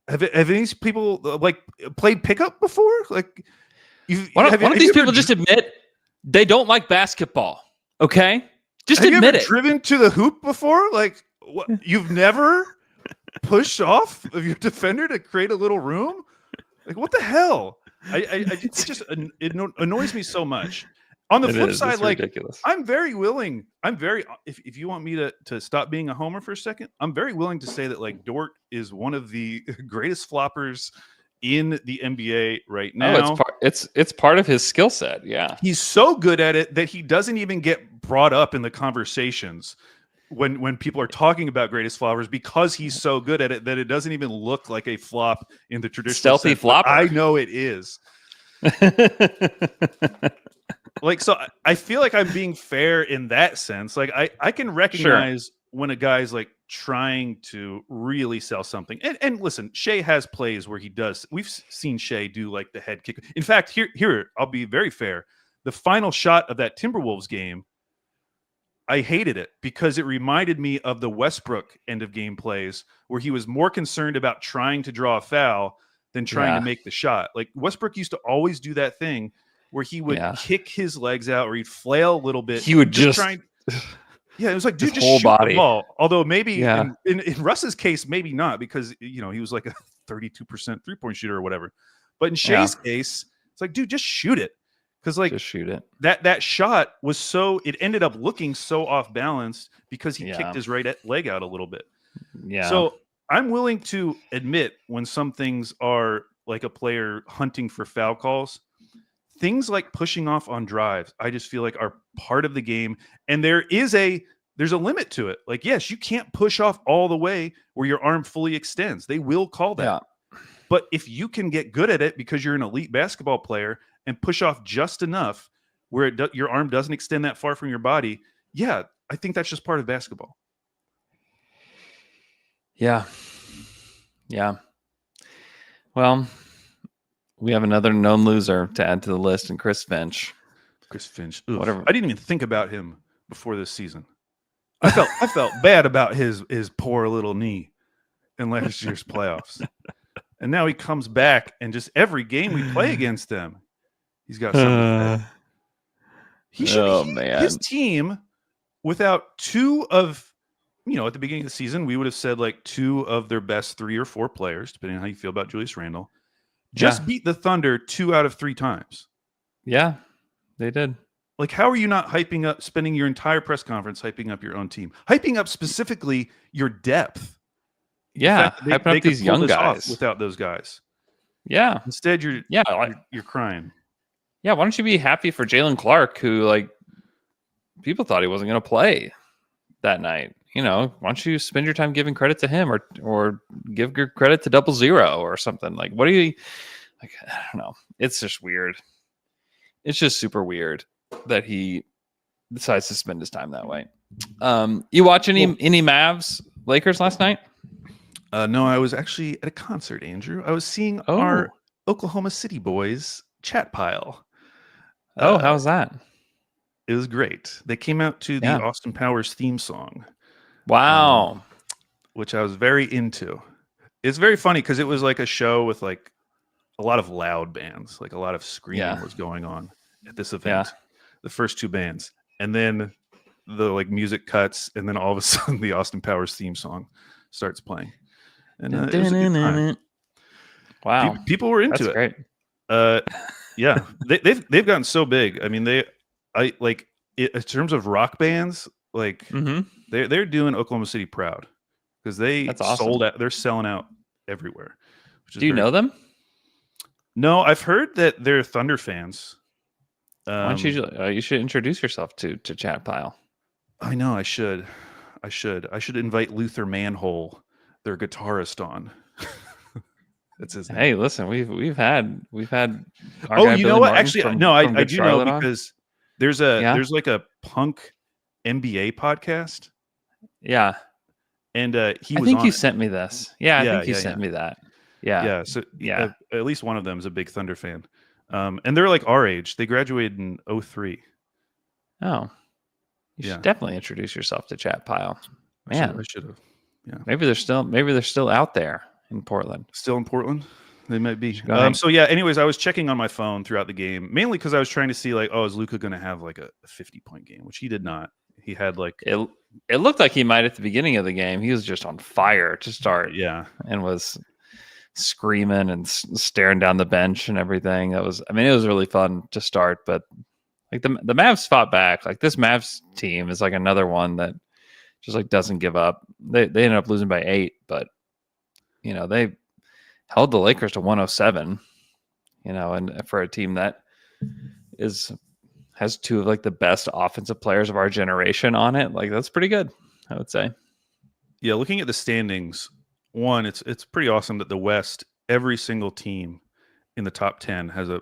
have these people like played pickup before? Like, why don't these people just admit they don't like basketball? Okay, just have admit you ever driven to the hoop before? Like, what, you've never pushed off of your defender to create a little room? Like, what the hell? It annoys me so much. On the flip side, like, ridiculous. I'm very willing. If you want me to stop being a homer for a second, I'm very willing to say that like Dort is one of the greatest floppers in the NBA right now. Oh, it's part of his skill set. Yeah, he's so good at it that he doesn't even get brought up in the conversations when people are talking about greatest floppers, because he's so good at it that it doesn't even look like a flop in the traditional stealthy sense. flopper. I know it is. Like, so I feel like I'm being fair in that sense. Like, I can recognize when a guy's like trying to really sell something. And listen, Shea has plays where he does. We've seen Shea do like the head kick. In fact, here I'll be very fair. The final shot of that Timberwolves game, I hated it because it reminded me of the Westbrook end of game plays where he was more concerned about trying to draw a foul than trying to make the shot. Like, Westbrook used to always do that thing where he would kick his legs out or he'd flail a little bit. He would just yeah, it was like, dude, just whole shoot body. the ball. Although maybe in Russ's case, maybe not, because he was like a 32% 3-point shooter or whatever. But in Shea's case, it's like, dude, just shoot it. Because like, just shoot it. That shot was it ended up looking so off balance because he kicked his right leg out a little bit. Yeah. So I'm willing to admit when some things are like a player hunting for foul calls. Things like pushing off on drives, I just feel like are part of the game. And there's a limit to it. Like, yes, you can't push off all the way where your arm fully extends. They will call that. Yeah. But if you can get good at it because you're an elite basketball player and push off just enough where your arm doesn't extend that far from your body, yeah, I think that's just part of basketball. Yeah. Yeah. Well, we have another known loser to add to the list, and Chris Finch. Ugh. Whatever. I didn't even think about him before this season. I felt bad about his poor little knee in last year's playoffs, and now he comes back and just every game we play against them, he's got something. Man, his team without two of, at the beginning of the season, we would have said like two of their best 3 or 4 players, depending on how you feel about Julius Randle. Just beat the Thunder 2 out of 3 times. Yeah, they did. Like, how are you not hyping up, spending your entire press conference hyping up your own team? Hyping up specifically your depth. Yeah, hyping up these young guys. Without those guys. Yeah. Instead, you're crying. Yeah, why don't you be happy for Jalen Clark, who, like, people thought he wasn't going to play that night. Why don't you spend your time giving credit to him or give your credit to 00 or something? Like, what do you like? I don't know. It's just weird. It's just super weird that he decides to spend his time that way. You watch any Mavs Lakers last night? No, I was actually at a concert, Andrew. I was seeing our Oklahoma City boys chat pile. How was that? It was great. They came out to the Austin Powers theme song. Wow. Which I was very into. It's very funny because it was like a show with like a lot of loud bands, like a lot of screaming was going on at this event. The first 2 bands. And then the like music cuts, and then all of a sudden the Austin Powers theme song starts playing. And it was a good time. Wow. People were into it. Great. Yeah. They've gotten so big. I mean, in terms of rock bands, like they're doing Oklahoma City proud because that's awesome. Sold out. They're selling out everywhere. Do you know them? No, I've heard that they're Thunder fans. Why don't you should introduce yourself to Chat Pile. I know I should invite Luther Manhole, their guitarist, on. That's his name. Hey, listen, we've had our Oh, guy you Billy know what? Martin Actually, from- no, from I Good do Charlotte know on. because there's Yeah? like a punk NBA podcast, Yeah, and he I was think on you it. sent me this. Yeah, I Yeah, think you yeah, sent yeah. me that. Yeah, Yeah, so yeah. at least one of them is a big Thunder fan, and they're like our age. They graduated in 03. Oh, you Yeah. should definitely introduce yourself to Chat Pile. I should Man, have. Yeah, maybe they're still out there in Portland. still in Portland. They might be. Should go hang- So yeah. Anyways, I was checking on my phone throughout the game, mainly because I was trying to see like, oh, is Luka going to have like a 50-point game, which he did not. He had like, It looked like he might at the beginning of the game. He was just on fire to start. yeah, And was screaming and staring down the bench and everything. It was really fun to start, but like the Mavs fought back. Like this Mavs team is like another one that just like doesn't give up. They ended up losing by 8, but they held the Lakers to 107. And for a team that has two of like the best offensive players of our generation on it, like that's pretty good, I would say. yeah. Looking at the standings, one, it's pretty awesome that the West, every single team in the top 10 has a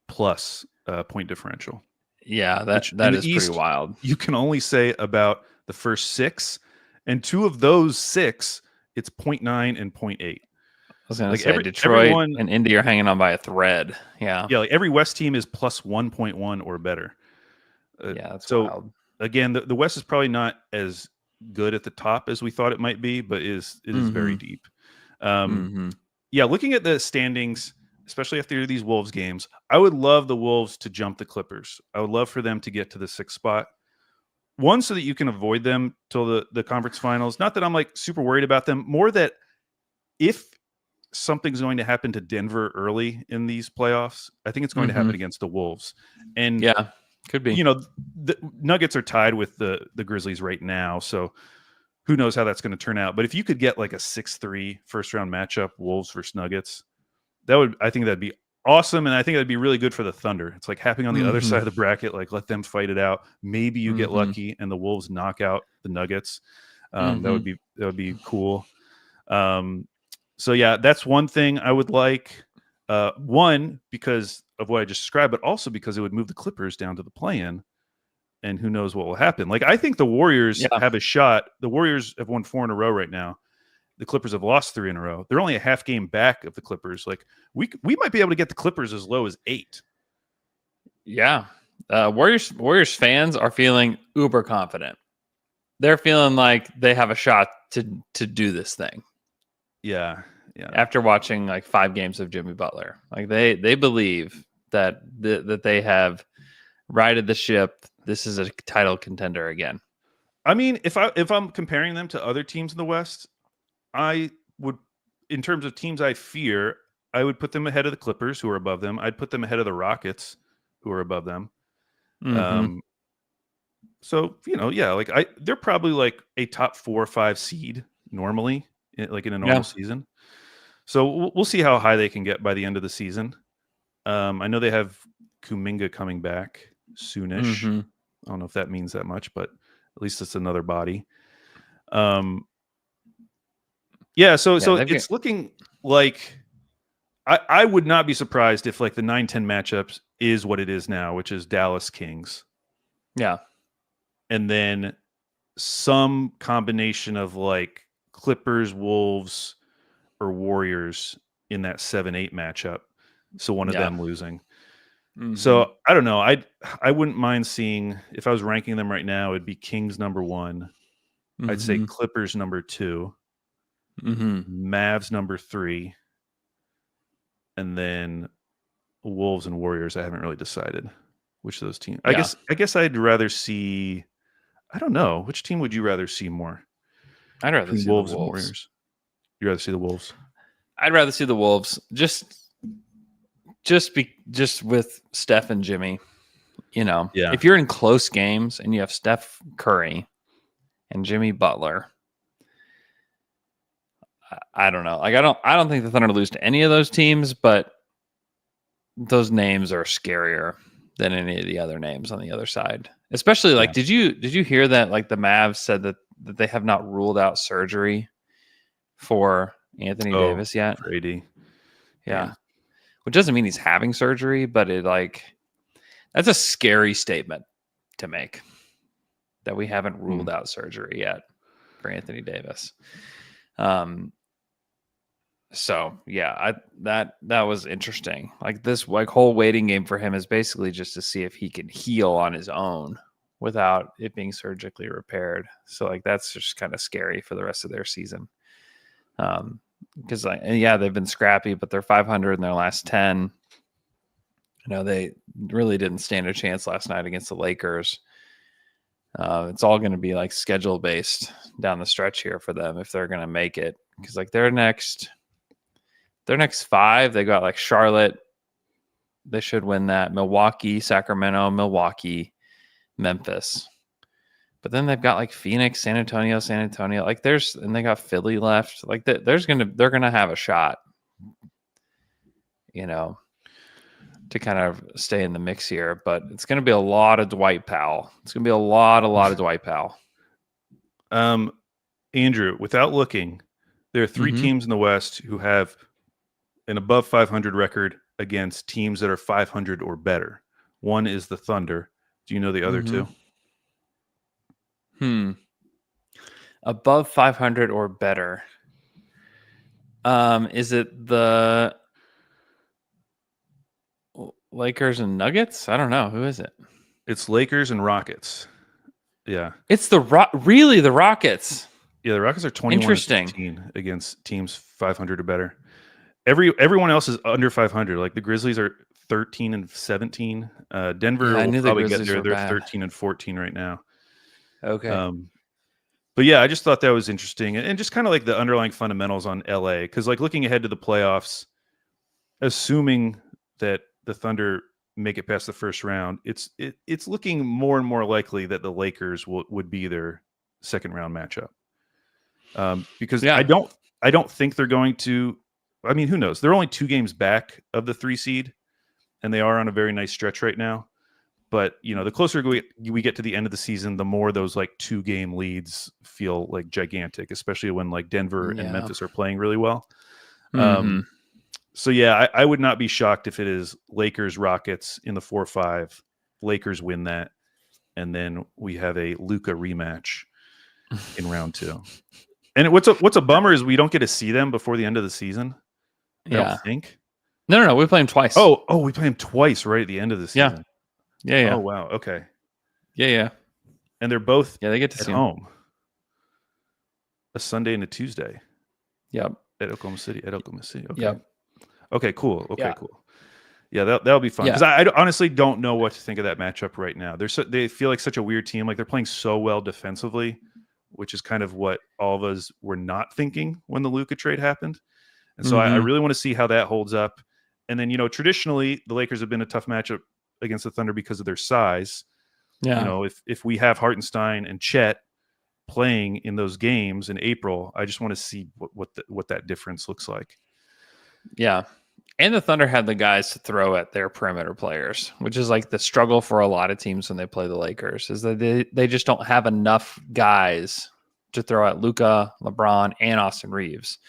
plus point differential. Yeah, Which that in the is East, pretty wild. You can only say about the first 6, and 2 of those 6, it's 0.9 and 0.8. I was going Like to say Detroit everyone, and Indy are hanging on by a thread. Yeah. yeah, like every West team is plus 1.1 or better. Yeah, that's so wild. again, the West is probably not as good at the top as we thought it might be, but it is very deep. Yeah, looking at the standings, especially after these Wolves games, I would love the Wolves to jump the Clippers. I would love for them to get to the 6th spot. One, so that you can avoid them till the conference finals. Not that I'm like super worried about them. More that if something's going to happen to Denver early in these playoffs, I think it's going to happen against the Wolves. And yeah, could be. The Nuggets are tied with the Grizzlies right now, so who knows how that's going to turn out. But if you could get like a 6-3 first round matchup, Wolves versus Nuggets, I think that'd be awesome, and I think that'd be really good for the Thunder. It's like happening on the other side of the bracket, like let them fight it out. Maybe you get lucky and the Wolves knock out the Nuggets. That would be cool. So yeah, that's one thing I would like. One, because of what I just described, but also because it would move the Clippers down to the play-in, and who knows what will happen. Like I think the Warriors have a shot. The Warriors have won 4 in a row right now. The Clippers have lost 3 in a row. They're only a half game back of the Clippers. Like we might be able to get the Clippers as low as 8. Yeah. Warriors fans are feeling uber confident. They're feeling like they have a shot to do this thing. Yeah. After watching like 5 games of Jimmy Butler, like they believe that they have righted the ship. This is a title contender again. I mean, if I'm comparing them to other teams in the West, I would, in terms of teams I fear, I would put them ahead of the Clippers, who are above them. I'd put them ahead of the Rockets, who are above them. So they're probably like a top 4 or 5 seed normally, like in a normal season. So we'll see how high they can get by the end of the season. I know they have Kuminga coming back soonish. I don't know if that means that much, but at least it's another body. So it's looking like I would not be surprised if like the 9-10 matchups is what it is now, which is Dallas Kings. Yeah. And then some combination of like Clippers, Wolves, or Warriors in that 7-8 matchup. So one of them losing. So I don't know. I wouldn't mind seeing, if I was ranking them right now, it'd be Kings number 1. I'd say Clippers number 2. Mavs number 3. And then Wolves and Warriors. I haven't really decided which of those teams. I guess I'd rather see, I don't know. Which team would you rather see more? I'd rather see Wolves the and Wolves. Warriors. You'd rather see the Wolves? I'd rather see the Wolves. Just with Steph and Jimmy. If you're in close games and you have Steph Curry and Jimmy Butler, I don't know. Like I don't think the Thunder lose to any of those teams, but those names are scarier than any of the other names on the other side. Especially like, did you hear that like the Mavs said that they have not ruled out surgery for Anthony Davis yet? For AD. Yeah. Which doesn't mean he's having surgery, but that's a scary statement to make, that we haven't ruled out surgery yet for Anthony Davis. So yeah, that was interesting. Like this whole waiting game for him is basically just to see if he can heal on his own without it being surgically repaired. So like that's just kind of scary for the rest of their season. Because they've been scrappy, but they're 500 in their last 10. They really didn't stand a chance last night against the Lakers. It's all going to be like schedule based down the stretch here for them if they're going to make it. Because like their next 5, they got like Charlotte. They should win that. Milwaukee, Sacramento, Milwaukee, Memphis. But then they've got like Phoenix, San Antonio. Like and they got Philly left. Like they're gonna have a shot, to kind of stay in the mix here. But it's gonna be a lot of Dwight Powell. It's gonna be a lot of Dwight Powell. Andrew, without looking, there are 3 teams in the West who have an above 500 record against teams that are 500 or better. One is the Thunder. Do you know the other 2? Above 500 or better. Is it the Lakers and Nuggets? I don't know. Who is it? It's Lakers and Rockets. Yeah. It's the Rockets. Yeah, the Rockets are 21-15 against teams 500 or better. Everyone else is under 500. Like the Grizzlies are 13-17. Denver will probably get there. They're 13-14 right now. Okay. But yeah, I just thought that was interesting, and just kind of like the underlying fundamentals on LA, because like looking ahead to the playoffs, assuming that the Thunder make it past the first round, it's looking more and more likely that the Lakers would be their second round matchup. Because I don't think they're going to. I mean, who knows? They're only 2 games back of the 3 seed, and they are on a very nice stretch right now. But, the closer we get to the end of the season, the more those like 2-game leads feel like gigantic, especially when like Denver and Memphis are playing really well. So yeah, I would not be shocked if it is Lakers Rockets in the 4-5. Lakers win that, and then we have a Luka rematch in round 2. And what's a bummer is we don't get to see them before the end of the season. I don't think. No. We play them twice. Oh, we play them twice right at the end of the season. Yeah. Oh wow. Okay. Yeah. And they're both they get to at see home. A Sunday and a Tuesday. Yep. At Oklahoma City. Okay. Yep. Okay. Cool. Cool. Yeah, that'll be fun. Because I honestly don't know what to think of that matchup right now. They feel like such a weird team. Like they're playing so well defensively, which is kind of what all of us were not thinking when the Luka trade happened. And so I really want to see how that holds up. And then, traditionally the Lakers have been a tough matchup against the Thunder because of their size. Yeah. If we have Hartenstein and Chet playing in those games in April, I just want to see what that difference looks like. Yeah. And the Thunder had the guys to throw at their perimeter players, which is like the struggle for a lot of teams when they play the Lakers, is that they just don't have enough guys to throw at Luka, LeBron, and Austin Reeves.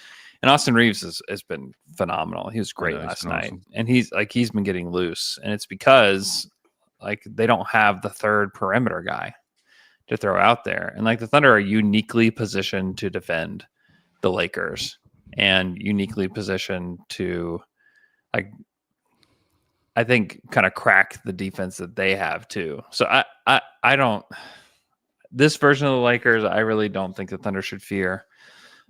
And Austin Reeves has been phenomenal. He was great last night. Awesome. And he's been getting loose. And it's because like they don't have the third perimeter guy to throw out there. And like the Thunder are uniquely positioned to defend the Lakers and uniquely positioned to I think kind of crack the defense that they have too. So I don't, this version of the Lakers, I really don't think the Thunder should fear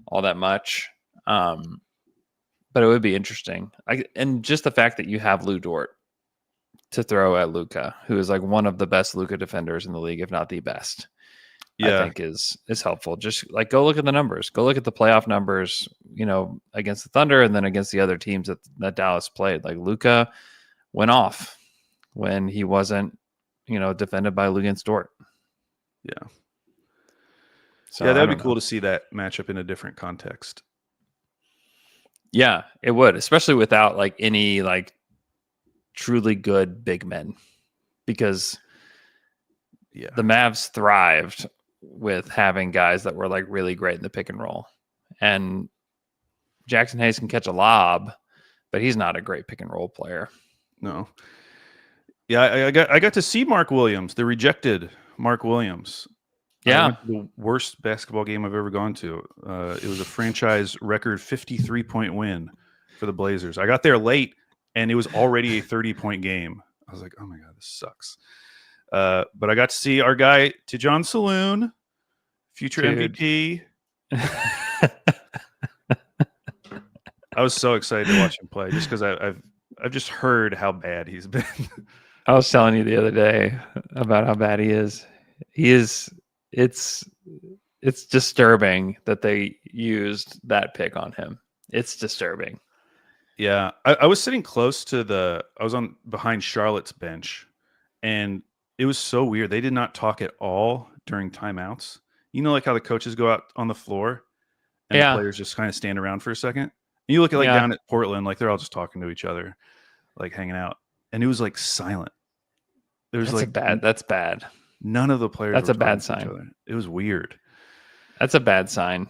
all that much. But it would be interesting. And just the fact that you have Lou Dort to throw at Luka, who is like one of the best Luka defenders in the league, if not the best, I think is helpful. Just like go look at the numbers, go look at the playoff numbers, against the Thunder and then against the other teams that Dallas played. Like Luka went off when he wasn't, defended by Luguentz Dort. Yeah. So yeah, that'd be cool to see that matchup in a different context. Yeah, it would, especially without like any like truly good big men, because the Mavs thrived with having guys that were like really great in the pick and roll, and Jackson Hayes can catch a lob, but he's not a great pick and roll player. No. Yeah, I got to see Mark Williams, the rejected Mark Williams. Yeah. I went to the worst basketball game I've ever gone to. It was a franchise record 53-point win for the Blazers. I got there late, and it was already a 30-point game. I was like, oh, my God, this sucks. But I got to see our guy, Tijon Saloon, future MVP. I was so excited to watch him play just because I've just heard how bad he's been. I was telling you the other day about how bad he is. It's disturbing that they used that pick on him. It's disturbing. Yeah. I was sitting close to I was on behind Charlotte's bench, and it was so weird. They did not talk at all during timeouts. You know, like how the coaches go out on the floor and the players just kind of stand around for a second. And you look at down at Portland, like they're all just talking to each other, like hanging out. And it was like silent. There's That's bad. None of the players. That's were a bad talking to each sign. other. It was weird. That's a bad sign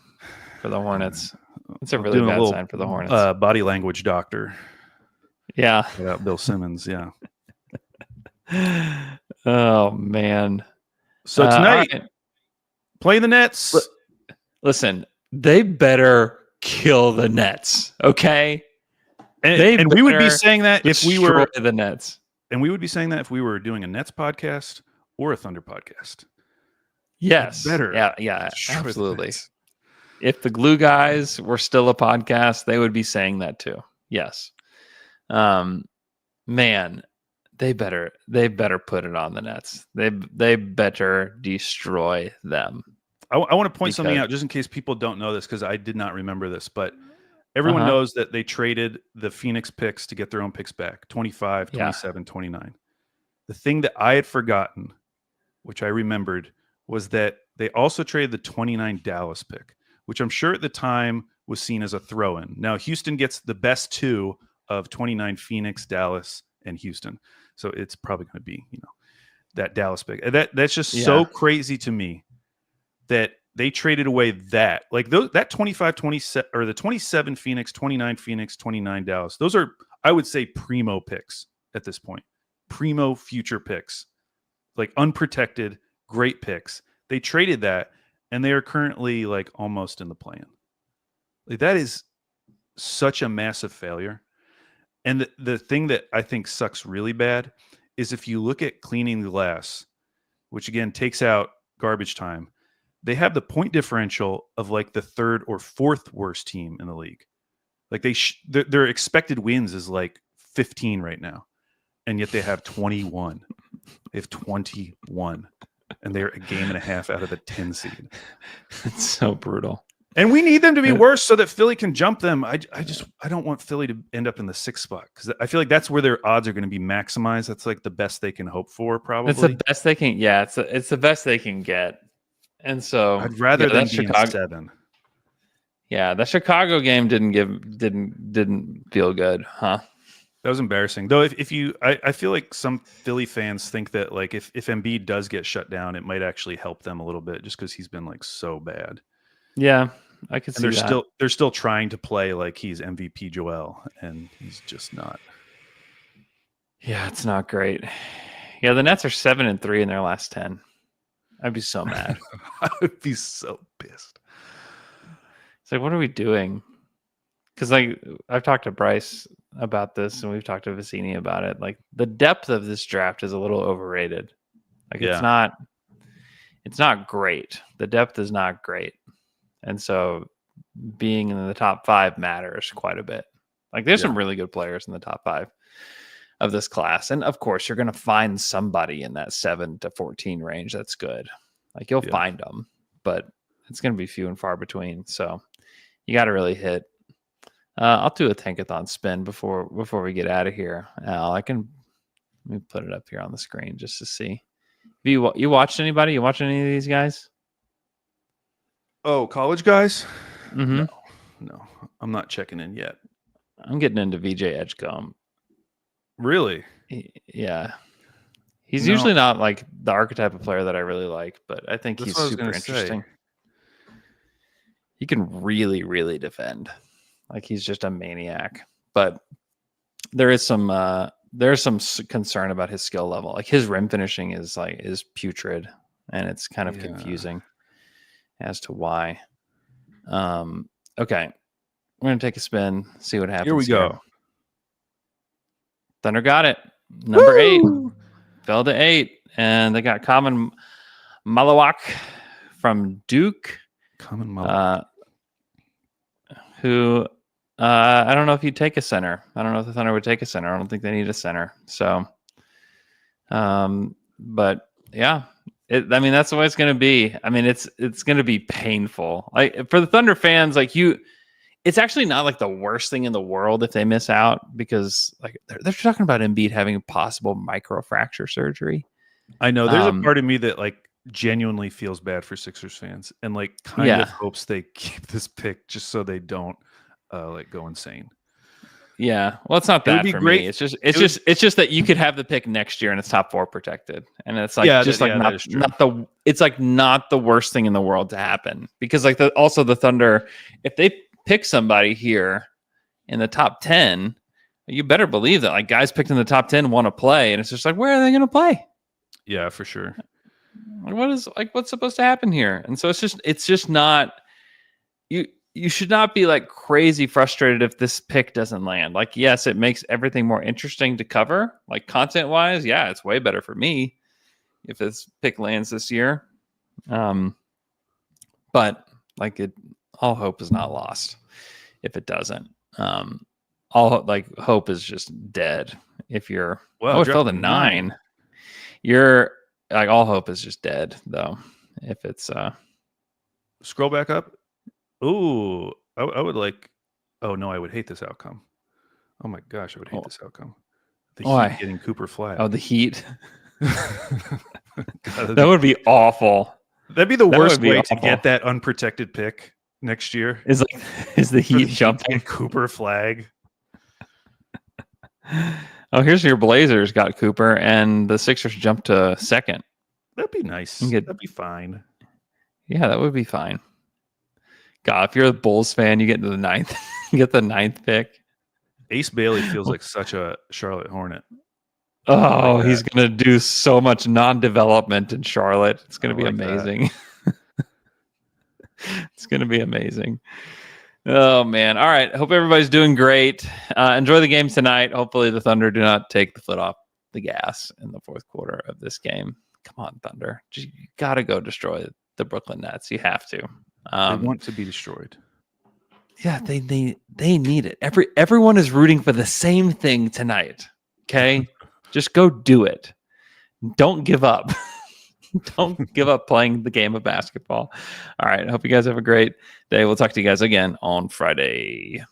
for the Hornets. It's a really bad sign for the Hornets. Body language doctor. Yeah. Without Bill Simmons. Yeah. Oh man. So tonight, play the Nets. Listen, they better kill the Nets. Okay. And we would be saying that if we were the Nets. And we would be saying that if we were doing a Nets podcast or a Thunder podcast. Yes. Better. Yeah, absolutely. If the Glue Guys were still a podcast, they would be saying that too. Yes. Man, they better put it on the Nets. They better destroy them. I want to point something out just in case people don't know this, because I did not remember this, but everyone knows that they traded the Phoenix picks to get their own picks back, 25, 27, 29. The thing that I had forgotten, which I remembered, was that they also traded the 29 Dallas pick, which I'm sure at the time was seen as a throw-in. Now, Houston gets the best two of 29 Phoenix, Dallas, and Houston. So it's probably going to be, that Dallas pick. That's just so crazy to me that they traded away that. Like that 25, 27, or the 27 Phoenix, 29 Phoenix, 29 Dallas. Those are, I would say, primo picks at this point. Primo future picks. Like unprotected, great picks. They traded that, and they are currently like almost in the plan. Like that is such a massive failure. And the thing that I think sucks really bad is if you look at cleaning the glass, which again takes out garbage time, they have the point differential of like the third or fourth worst team in the league. Like their expected wins is like 15 right now, and yet they have 21. They have 21, and they're a game and a half out of the 10 seed. It's so brutal. And we need them to be worse so that Philly can jump them. I don't want Philly to end up in the 6th spot, because I feel like that's where their odds are going to be maximized. That's like the best they can hope for, probably. It's the best they can. Yeah, it's the best they can get. And so I'd rather than be in 7. Yeah, that Chicago game didn't feel good, huh? That was embarrassing. Though I feel like some Philly fans think that like if Embiid does get shut down, it might actually help them a little bit, just because he's been like so bad. Yeah, I could see that. They're still trying to play like he's MVP Joel, and he's just not. Yeah, it's not great. Yeah, the Nets are 7-3 in their last 10. I'd be so mad. I would be so pissed. It's like, what are we doing? Because like I've talked to Bryce about this, and we've talked to Vicini about it. Like the depth of this draft is a little overrated. Like it's not great. The depth is not great. And so being in the top 5 matters quite a bit. Like there's some really good players in the top 5 of this class. And of course, you're going to find somebody in that 7 to 14 range that's good. Like you'll find them, but it's going to be few and far between. So you got to really hit. I'll do a tankathon spin before we get out of here. Al, let me put it up here on the screen just to see. Have you watched anybody? You watch any of these guys? Oh, college guys? Mm-hmm. No, I'm not checking in yet. I'm getting into VJ Edgecombe. Really? Yeah. He's usually not like the archetype of player that I really like, but I think he's super interesting. He can really, really defend. Like he's just a maniac. But there's some concern about his skill level. Like his rim finishing is putrid, and it's kind of confusing as to why. Okay, we're gonna take a spin, see what happens. Here we go. Thunder got it. Number 8 fell to 8, and they got Common Malawak from Duke. Common Malawak. Who I don't know if you'd take a center. I don't know if the Thunder would take a center. I don't think they need a center. So, but yeah, that's the way it's going to be. I mean, it's going to be painful. Like for the Thunder fans, it's actually not like the worst thing in the world if they miss out, because like they're talking about Embiid having possible microfracture surgery. I know there's a part of me that like genuinely feels bad for Sixers fans and like kind of hopes they keep this pick just so they don't like go insane. Yeah, well, it's not that for me. It's just that you could have the pick next year and it's top 4 protected, and it's like not the worst thing in the world to happen, because like also the Thunder, if they pick somebody here in the top 10, you better believe that like guys picked in the top 10 want to play, and it's just like, where are they going to play? Yeah, for sure. What's supposed to happen here? And so it's just not, you should not be like crazy frustrated if this pick doesn't land. Like, yes, it makes everything more interesting to cover, like content wise. Yeah, it's way better for me if this pick lands this year. But like all hope is not lost if it doesn't. All like hope is just dead if you're it fell to 9. You're like, all hope is just dead though if it's scroll back up. Ooh, I would like. Oh no, I would hate this outcome. Oh my gosh, I would hate this outcome. The Heat getting Cooper Flag. Oh, the Heat. That would be awful. That'd be the worst way to get that unprotected pick next year. Is the Heat jumping Cooper Flag? Oh, here's your Blazers got Cooper, and the Sixers jumped to 2nd. That'd be nice. That'd be fine. Yeah, that would be fine. God, if you're a Bulls fan, you get into the 9th, you get the 9th pick. Ace Bailey feels like such a Charlotte Hornet. Oh, he's going to do so much non-development in Charlotte. It's going to be amazing. It's going to be amazing. Oh, man. All right. Hope everybody's doing great. Enjoy the game tonight. Hopefully the Thunder do not take the foot off the gas in the 4th quarter of this game. Come on, Thunder. You got to go destroy the Brooklyn Nets. You have to. They want to be destroyed. Yeah, they need it. Everyone is rooting for the same thing tonight. Okay? Just go do it. Don't give up. Don't give up playing the game of basketball. All right. I hope you guys have a great day. We'll talk to you guys again on Friday.